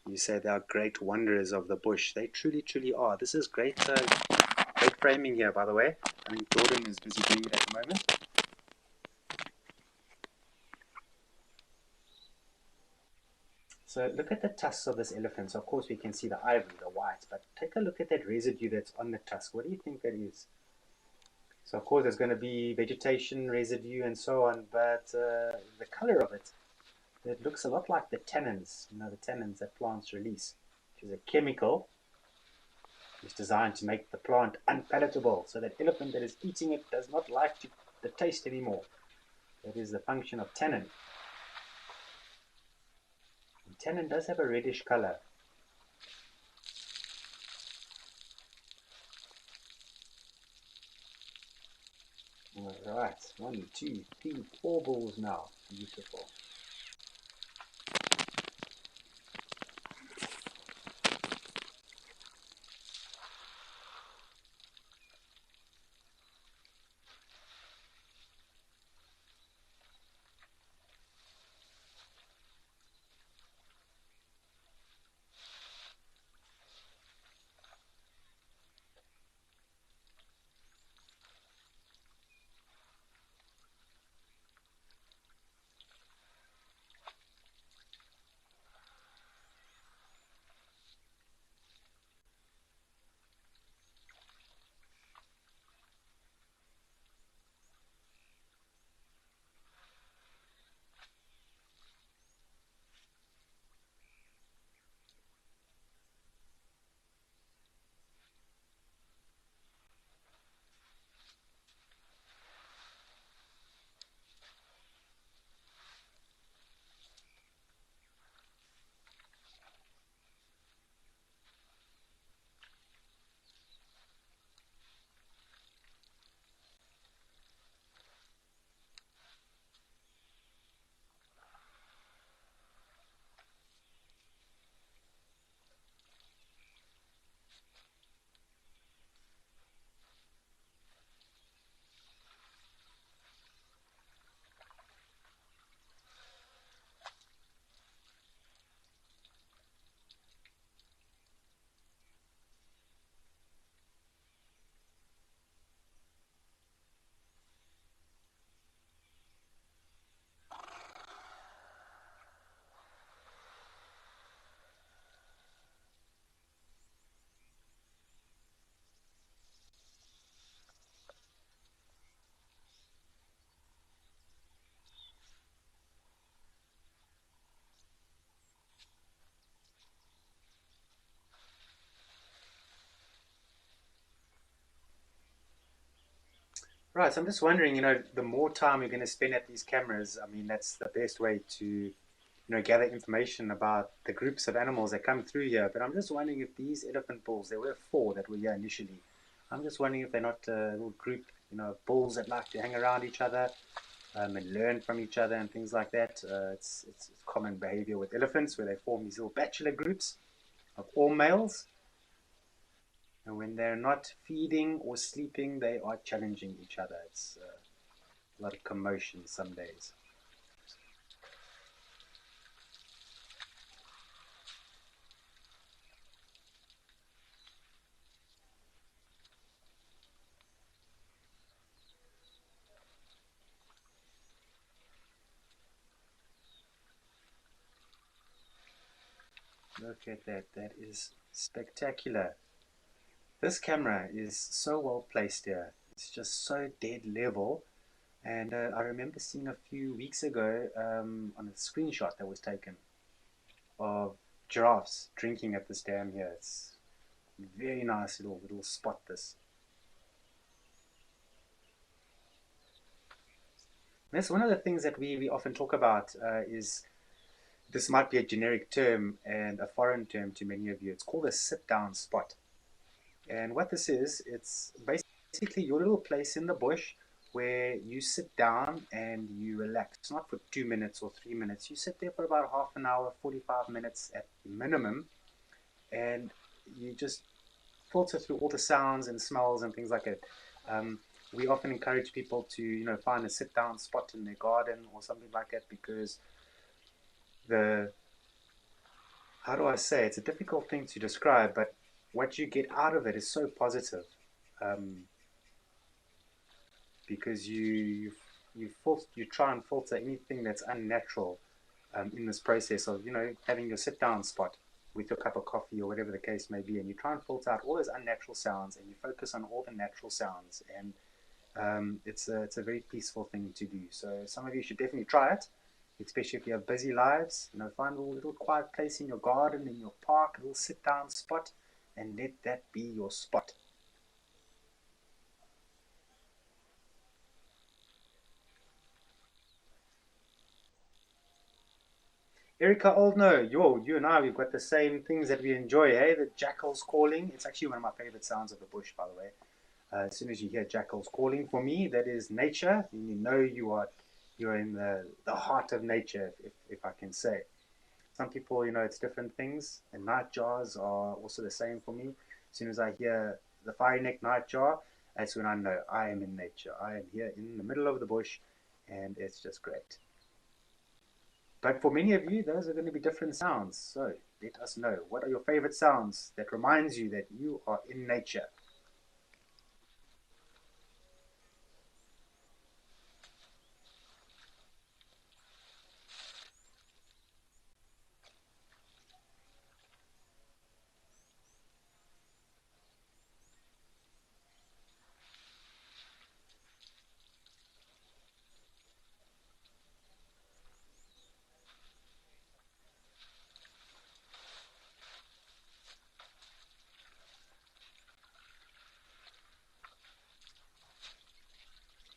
You say they are great wanderers of the bush. They truly, truly are. This is great. bait framing here, by the way. I think Jordan is busy doing it at the moment. So look at the tusks of this elephant. So of course we can see the ivory, the white, but take a look at that residue that's on the tusk. What do you think that is? So of course there's going to be vegetation residue and so on, but the color of it, it looks a lot like the tannins, the tannins that plants release, which is a chemical which is designed to make the plant unpalatable. So that elephant that is eating it does not like the taste anymore. That is the function of tannin. And tannin does have a reddish color. All right, 1, 2, 3, 4 balls now. Beautiful. Right, so I'm just wondering, the more time you're going to spend at these cameras, I mean, that's the best way to, gather information about the groups of animals that come through here. But I'm just wondering if these elephant bulls, there were 4 that were here initially. I'm just wondering if they're not a little group, bulls that like to hang around each other and learn from each other and things like that. It's common behavior with elephants where they form these little bachelor groups of all males. And when they're not feeding or sleeping, they are challenging each other. It's a lot of commotion some days. Look at that. That is spectacular. This camera is so well placed here. It's just so dead level. And I remember seeing a few weeks ago on a screenshot that was taken of giraffes drinking at this dam here. It's very nice little spot this. And that's one of the things that we often talk about is this might be a generic term and a foreign term to many of you. It's called a sit down spot. And what this is, it's basically your little place in the bush where you sit down and you relax. Not for 2 minutes or 3 minutes. You sit there for about half an hour, 45 minutes at minimum, and you just filter through all the sounds and smells and things like that. Um, we often encourage people to, find a sit down spot in their garden or something like that because the how do I say, it's a difficult thing to describe, but what you get out of it is so positive. um, because you try and filter anything that's unnatural in this process of having your sit down spot with your cup of coffee or whatever the case may be, and you try and filter out all those unnatural sounds and you focus on all the natural sounds, and it's a very peaceful thing to do. So some of you should definitely try it, especially if you have busy lives. Find a little quiet place in your garden, in your park, a little sit down spot, and let that be your spot. Erica Oldno, you and I, we've got the same things that we enjoy, hey? The jackals calling. It's actually one of my favorite sounds of the bush, by the way. As soon as you hear jackals calling, for me, that is nature. You know you're in the heart of nature, if I can say. Some people, it's different things, and nightjars are also the same for me. As soon as I hear the fiery neck nightjar, that's when I know I am in nature. I am here in the middle of the bush, and it's just great. But for many of you, those are going to be different sounds. So let us know. What are your favorite sounds that reminds you that you are in nature?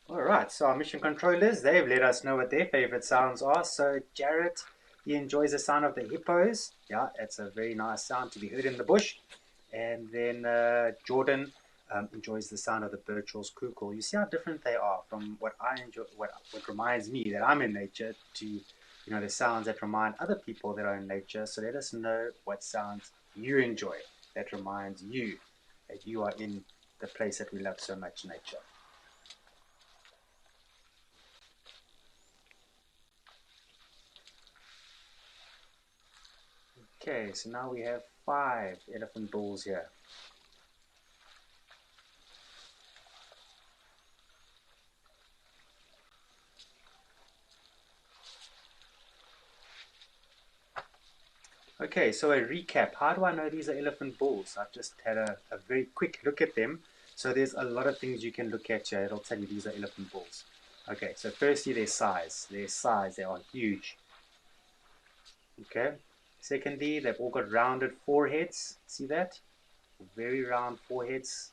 All right, so our mission controllers, they've let us know what their favorite sounds are. So Jarrett, he enjoys the sound of the hippos. Yeah, it's a very nice sound to be heard in the bush. And then Jordan enjoys the sound of the birch-horse cuckoo. You see how different they are from what I enjoy, what reminds me that I'm in nature, to the sounds that remind other people that are in nature. So let us know what sounds you enjoy that reminds you that you are in the place that we love so much, nature. Okay, so now we have 5 elephant bulls here. Okay, so a recap. How do I know these are elephant bulls? I've just had a very quick look at them. So there's a lot of things you can look at here. It'll tell you these are elephant bulls. Okay, so firstly, their size. Their size, they are huge. Okay. Secondly, they've all got rounded foreheads. See that? Very round foreheads.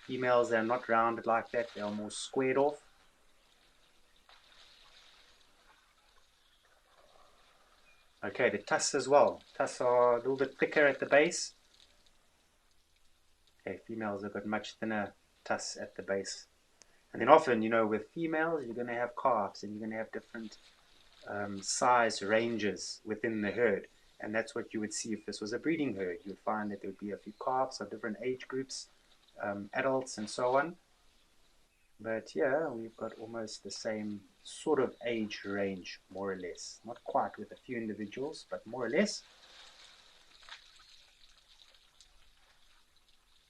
Females, they're not rounded like that. They are more squared off. Okay, the tusks as well. Tusks are a little bit thicker at the base. Okay, females have got much thinner tusks at the base. And then often, with females, you're going to have calves and you're going to have different size ranges within the herd. And that's what you would see if this was a breeding herd. You would find that there would be a few calves of different age groups, adults, and so on. But yeah, we've got almost the same sort of age range, more or less. Not quite with a few individuals, but more or less.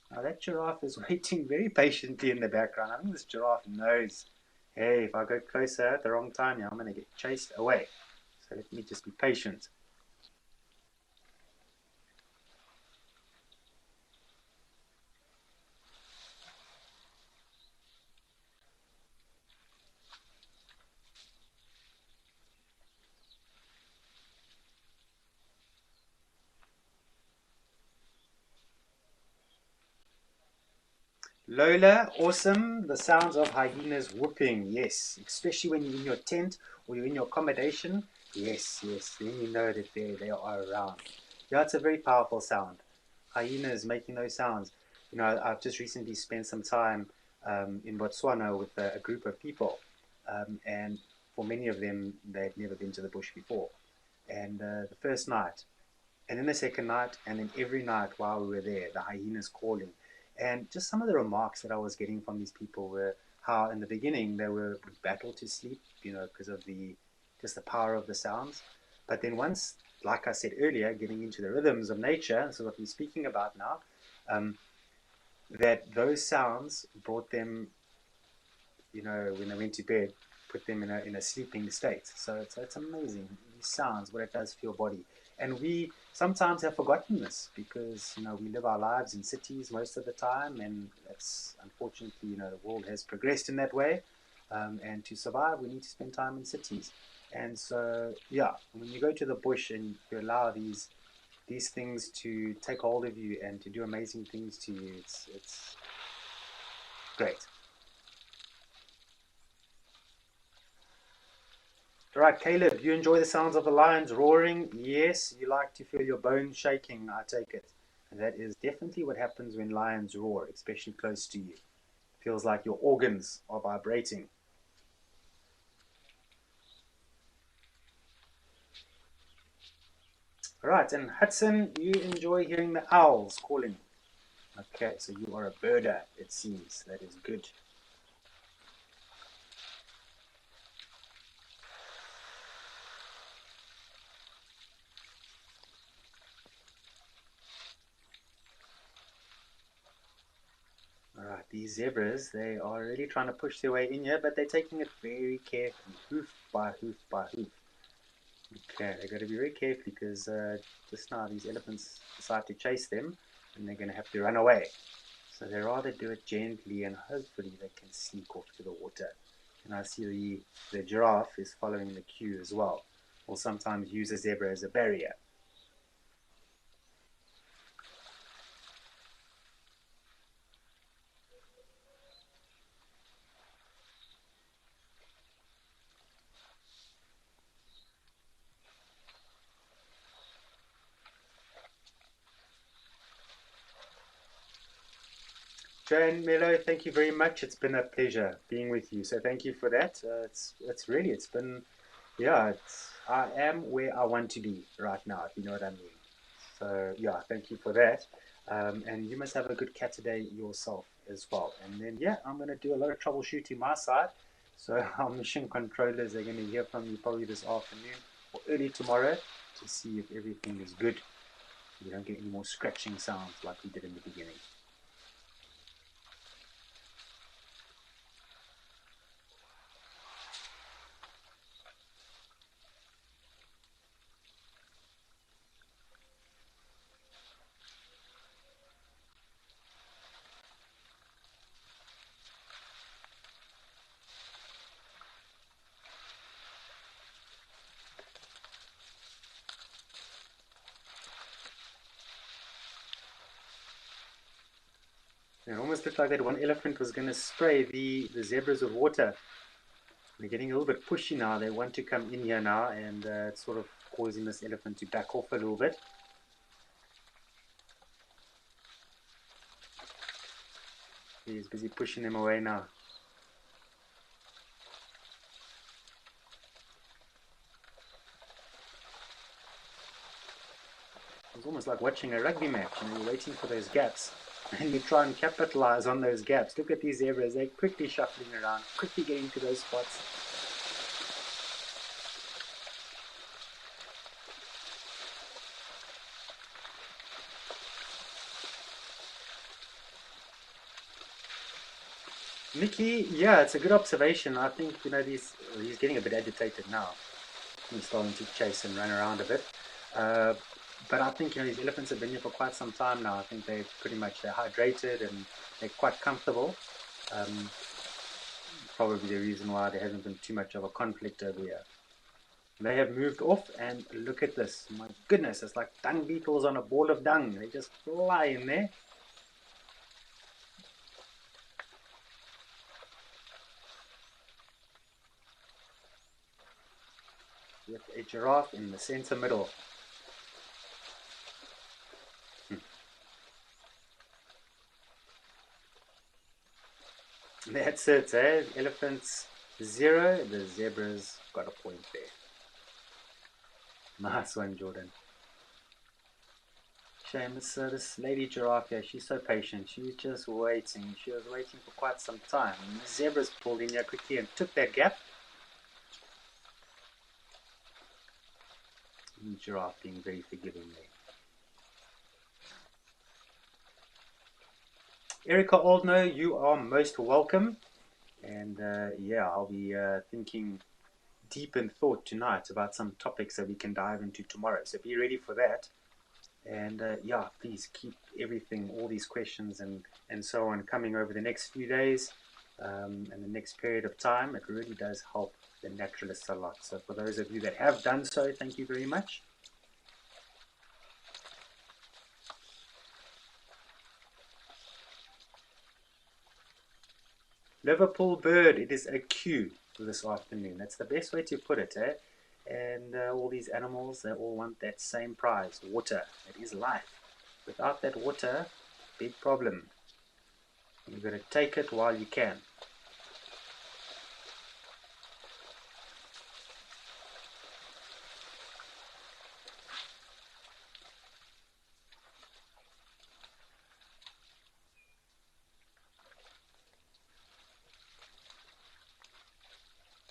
Now that giraffe is waiting very patiently in the background. I think this giraffe knows, hey, if I go closer at the wrong time, I'm going to get chased away. So let me just be patient. Lola, awesome. The sounds of hyenas whooping. Yes, especially when you're in your tent or you're in your accommodation. Yes, yes. Then you know that they are around. Yeah, it's a very powerful sound. Hyenas making those sounds. I've just recently spent some time in Botswana with a group of people, and for many of them, they'd never been to the bush before. And the first night, and then the second night, and then every night while we were there, the hyenas calling. And just some of the remarks that I was getting from these people were how in the beginning they were battled to sleep, because of the power of the sounds. But then once, like I said earlier, getting into the rhythms of nature, so what we're speaking about now, um, that those sounds brought them, when they went to bed, put them in a sleeping state. So it's amazing, these sounds, what it does for your body. And we sometimes have forgotten this because, we live our lives in cities most of the time, and that's unfortunately, the world has progressed in that way. And to survive, we need to spend time in cities. And so, yeah, when you go to the bush and you allow these things to take hold of you and to do amazing things to you, it's great. All right, Caleb, you enjoy the sounds of the lions roaring? Yes, you like to feel your bones shaking, I take it. And that is definitely what happens when lions roar, especially close to you. Feels like your organs are vibrating. All right, and Hudson, you enjoy hearing the owls calling. Okay, so you are a birder, it seems. That is good. All right, these zebras, they are really trying to push their way in here, but they're taking it very carefully, hoof by hoof by hoof. Okay, they got to be very careful because just now these elephants decide to chase them and they're going to have to run away. So they rather do it gently and hopefully they can sneak off to the water. And I see the giraffe is following the cue as well, or sometimes use a zebra as a barrier. Jane Mello, thank you very much. It's been a pleasure being with you. So thank you for that. It's been, yeah, I am where I want to be right now, if you know what I mean. So yeah, thank you for that. And you must have a good cat today yourself as well. And then yeah, I'm gonna do a lot of troubleshooting my side. So our mission controllers are gonna hear from you probably this afternoon or early tomorrow to see if everything is good. So we don't get any more scratching sounds like we did in the beginning. It almost looked like that one elephant was going to spray the zebras with water. They're getting a little bit pushy now. They want to come in here now, and it's sort of causing this elephant to back off a little bit. He's busy pushing them away now. It's almost like watching a rugby match. You're waiting for those gaps, and you try and capitalize on those gaps. Look at these zebras. They're quickly shuffling around, quickly getting to those spots. Mickey, yeah, it's a good observation. I think he's getting a bit agitated now. He's starting to chase and run around a bit. Uh, but I think these elephants have been here for quite some time now. I think they're hydrated and they're quite comfortable. Um, Probably the reason why there hasn't been too much of a conflict over here. They have moved off, and look at this. My goodness, it's like dung beetles on a ball of dung. They just fly in there. With a giraffe in the center middle. That's it, eh? Elephants 0, the zebras got a point there. Nice one, Jordan. Shame this lady giraffe here, she's so patient. She's just waiting. She was waiting for quite some time. And the zebras pulled in here quickly and took that gap. And the giraffe being very forgiving there. Erica Oldno, you are most welcome. And yeah, I'll be thinking deep in thought tonight about some topics that we can dive into tomorrow. So be ready for that. And yeah, please keep everything, all these questions and so on coming over the next few days and the next period of time. It really does help the naturalists a lot. So for those of you that have done so, thank you very much. Liverpool bird, it is a Q this afternoon. That's the best way to put it, eh? And all these animals, they all want that same prize, water. It is life. Without that water, big problem. You've got to take it while you can.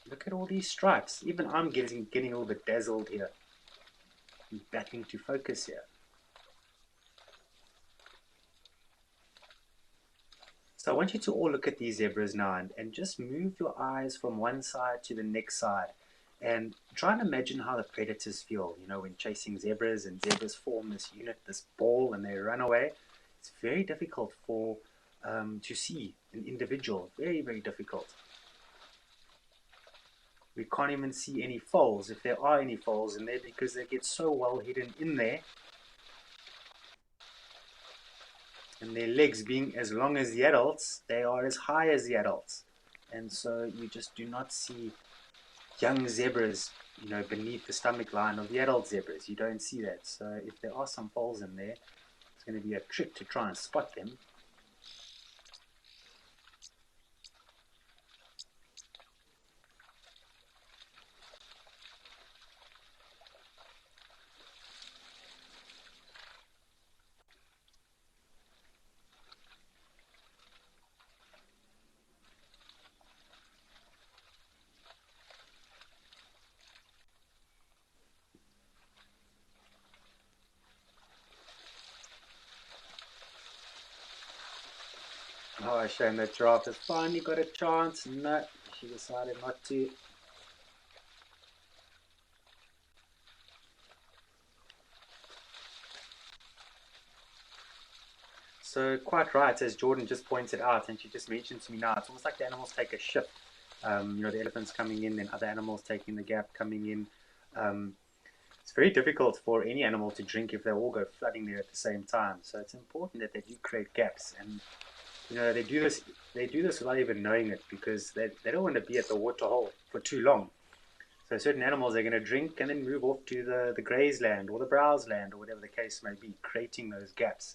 Look at all these stripes. Even I'm getting a little bit dazzled here. I'm battling to focus here. So I want you to all look at these zebras now and just move your eyes from one side to the next side and try and imagine how the predators feel, you know, when chasing zebras and zebras form this unit, this ball, and they run away. It's very difficult for to see an individual, very, very difficult. We can't even see any foals, if there are any foals in there, because they get so well hidden in there, and their legs being as long as the adults, they are as high as the adults. And so you just do not see young zebras, you know, beneath the stomach line of the adult zebras. You don't see that. So if there are some foals in there, it's going to be a trick to try and spot them. Oh, shame that giraffe has finally got a chance. No, she decided not to. So quite right, as Jordan just pointed out, and she just mentioned to me now, it's almost like the animals take a shift. You know, the elephants coming in, then other animals taking the gap, coming in. Um, it's very difficult for any animal to drink if they all go flooding there at the same time. So it's important that they do create gaps, and you know they do this. They do this without even knowing it because they don't want to be at the water hole for too long. So certain animals are going to drink and then move off to the graze land or the browse land or whatever the case may be, creating those gaps.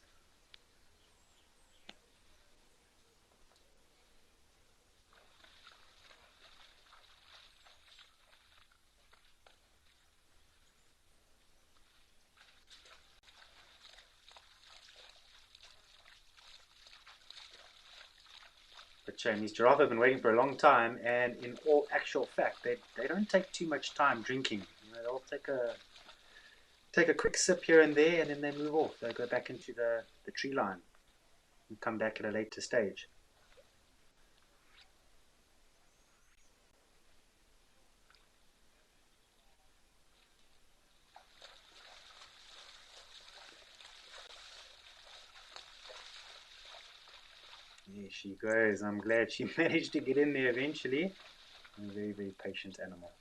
But these giraffe have been waiting for a long time, and in all actual fact, they don't take too much time drinking. You know, they'll take a quick sip here and there, and then they move off. They go back into the tree line and come back at a later stage. There she goes. I'm glad she managed to get in there eventually. A very, very patient animal.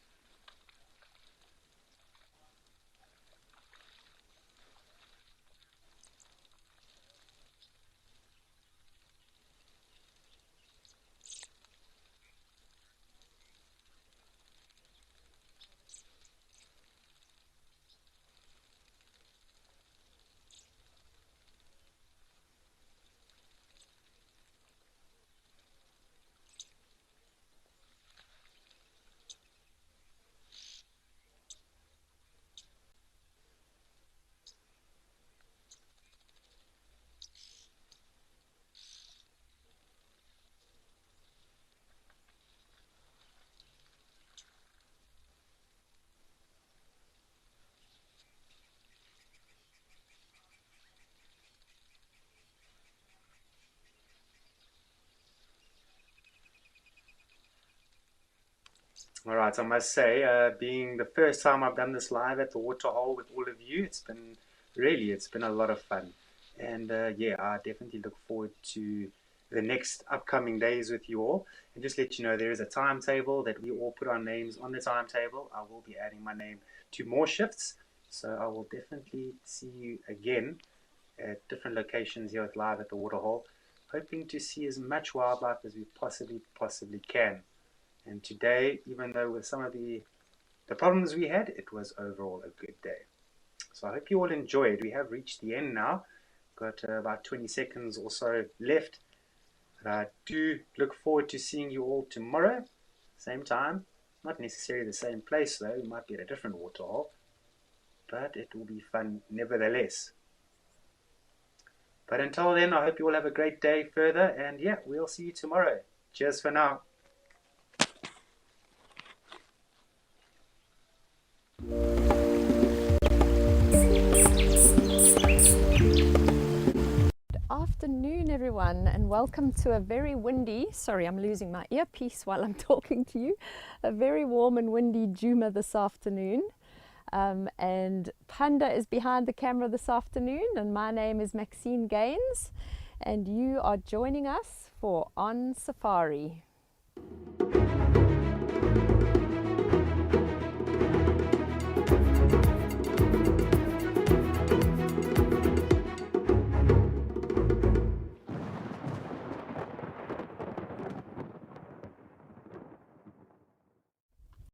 All right, I must say, being the first time I've done this live at the waterhole with all of you, it's been a lot of fun. And yeah, I definitely look forward to the next upcoming days with you all. And just let you know, there is a timetable that we all put our names on the timetable. I will be adding my name to more shifts. So I will definitely see you again at different locations here at live at the waterhole, hoping to see as much wildlife as we possibly can. And today, even though with some of the problems we had, it was overall a good day. So I hope you all enjoyed. We have reached the end now. Got about 20 seconds or so left. But I do look forward to seeing you all tomorrow, same time. Not necessarily the same place though. We might be at a different waterhole, but it will be fun nevertheless. But until then, I hope you all have a great day further. And yeah, we'll see you tomorrow. Cheers for now.
Afternoon everyone, and welcome to a very windy, sorry I'm losing my earpiece while I'm talking to you, a very warm and windy Juma this afternoon. And Panda is behind the camera this afternoon, and my name is Maxine Gaines, and you are joining us for On Safari.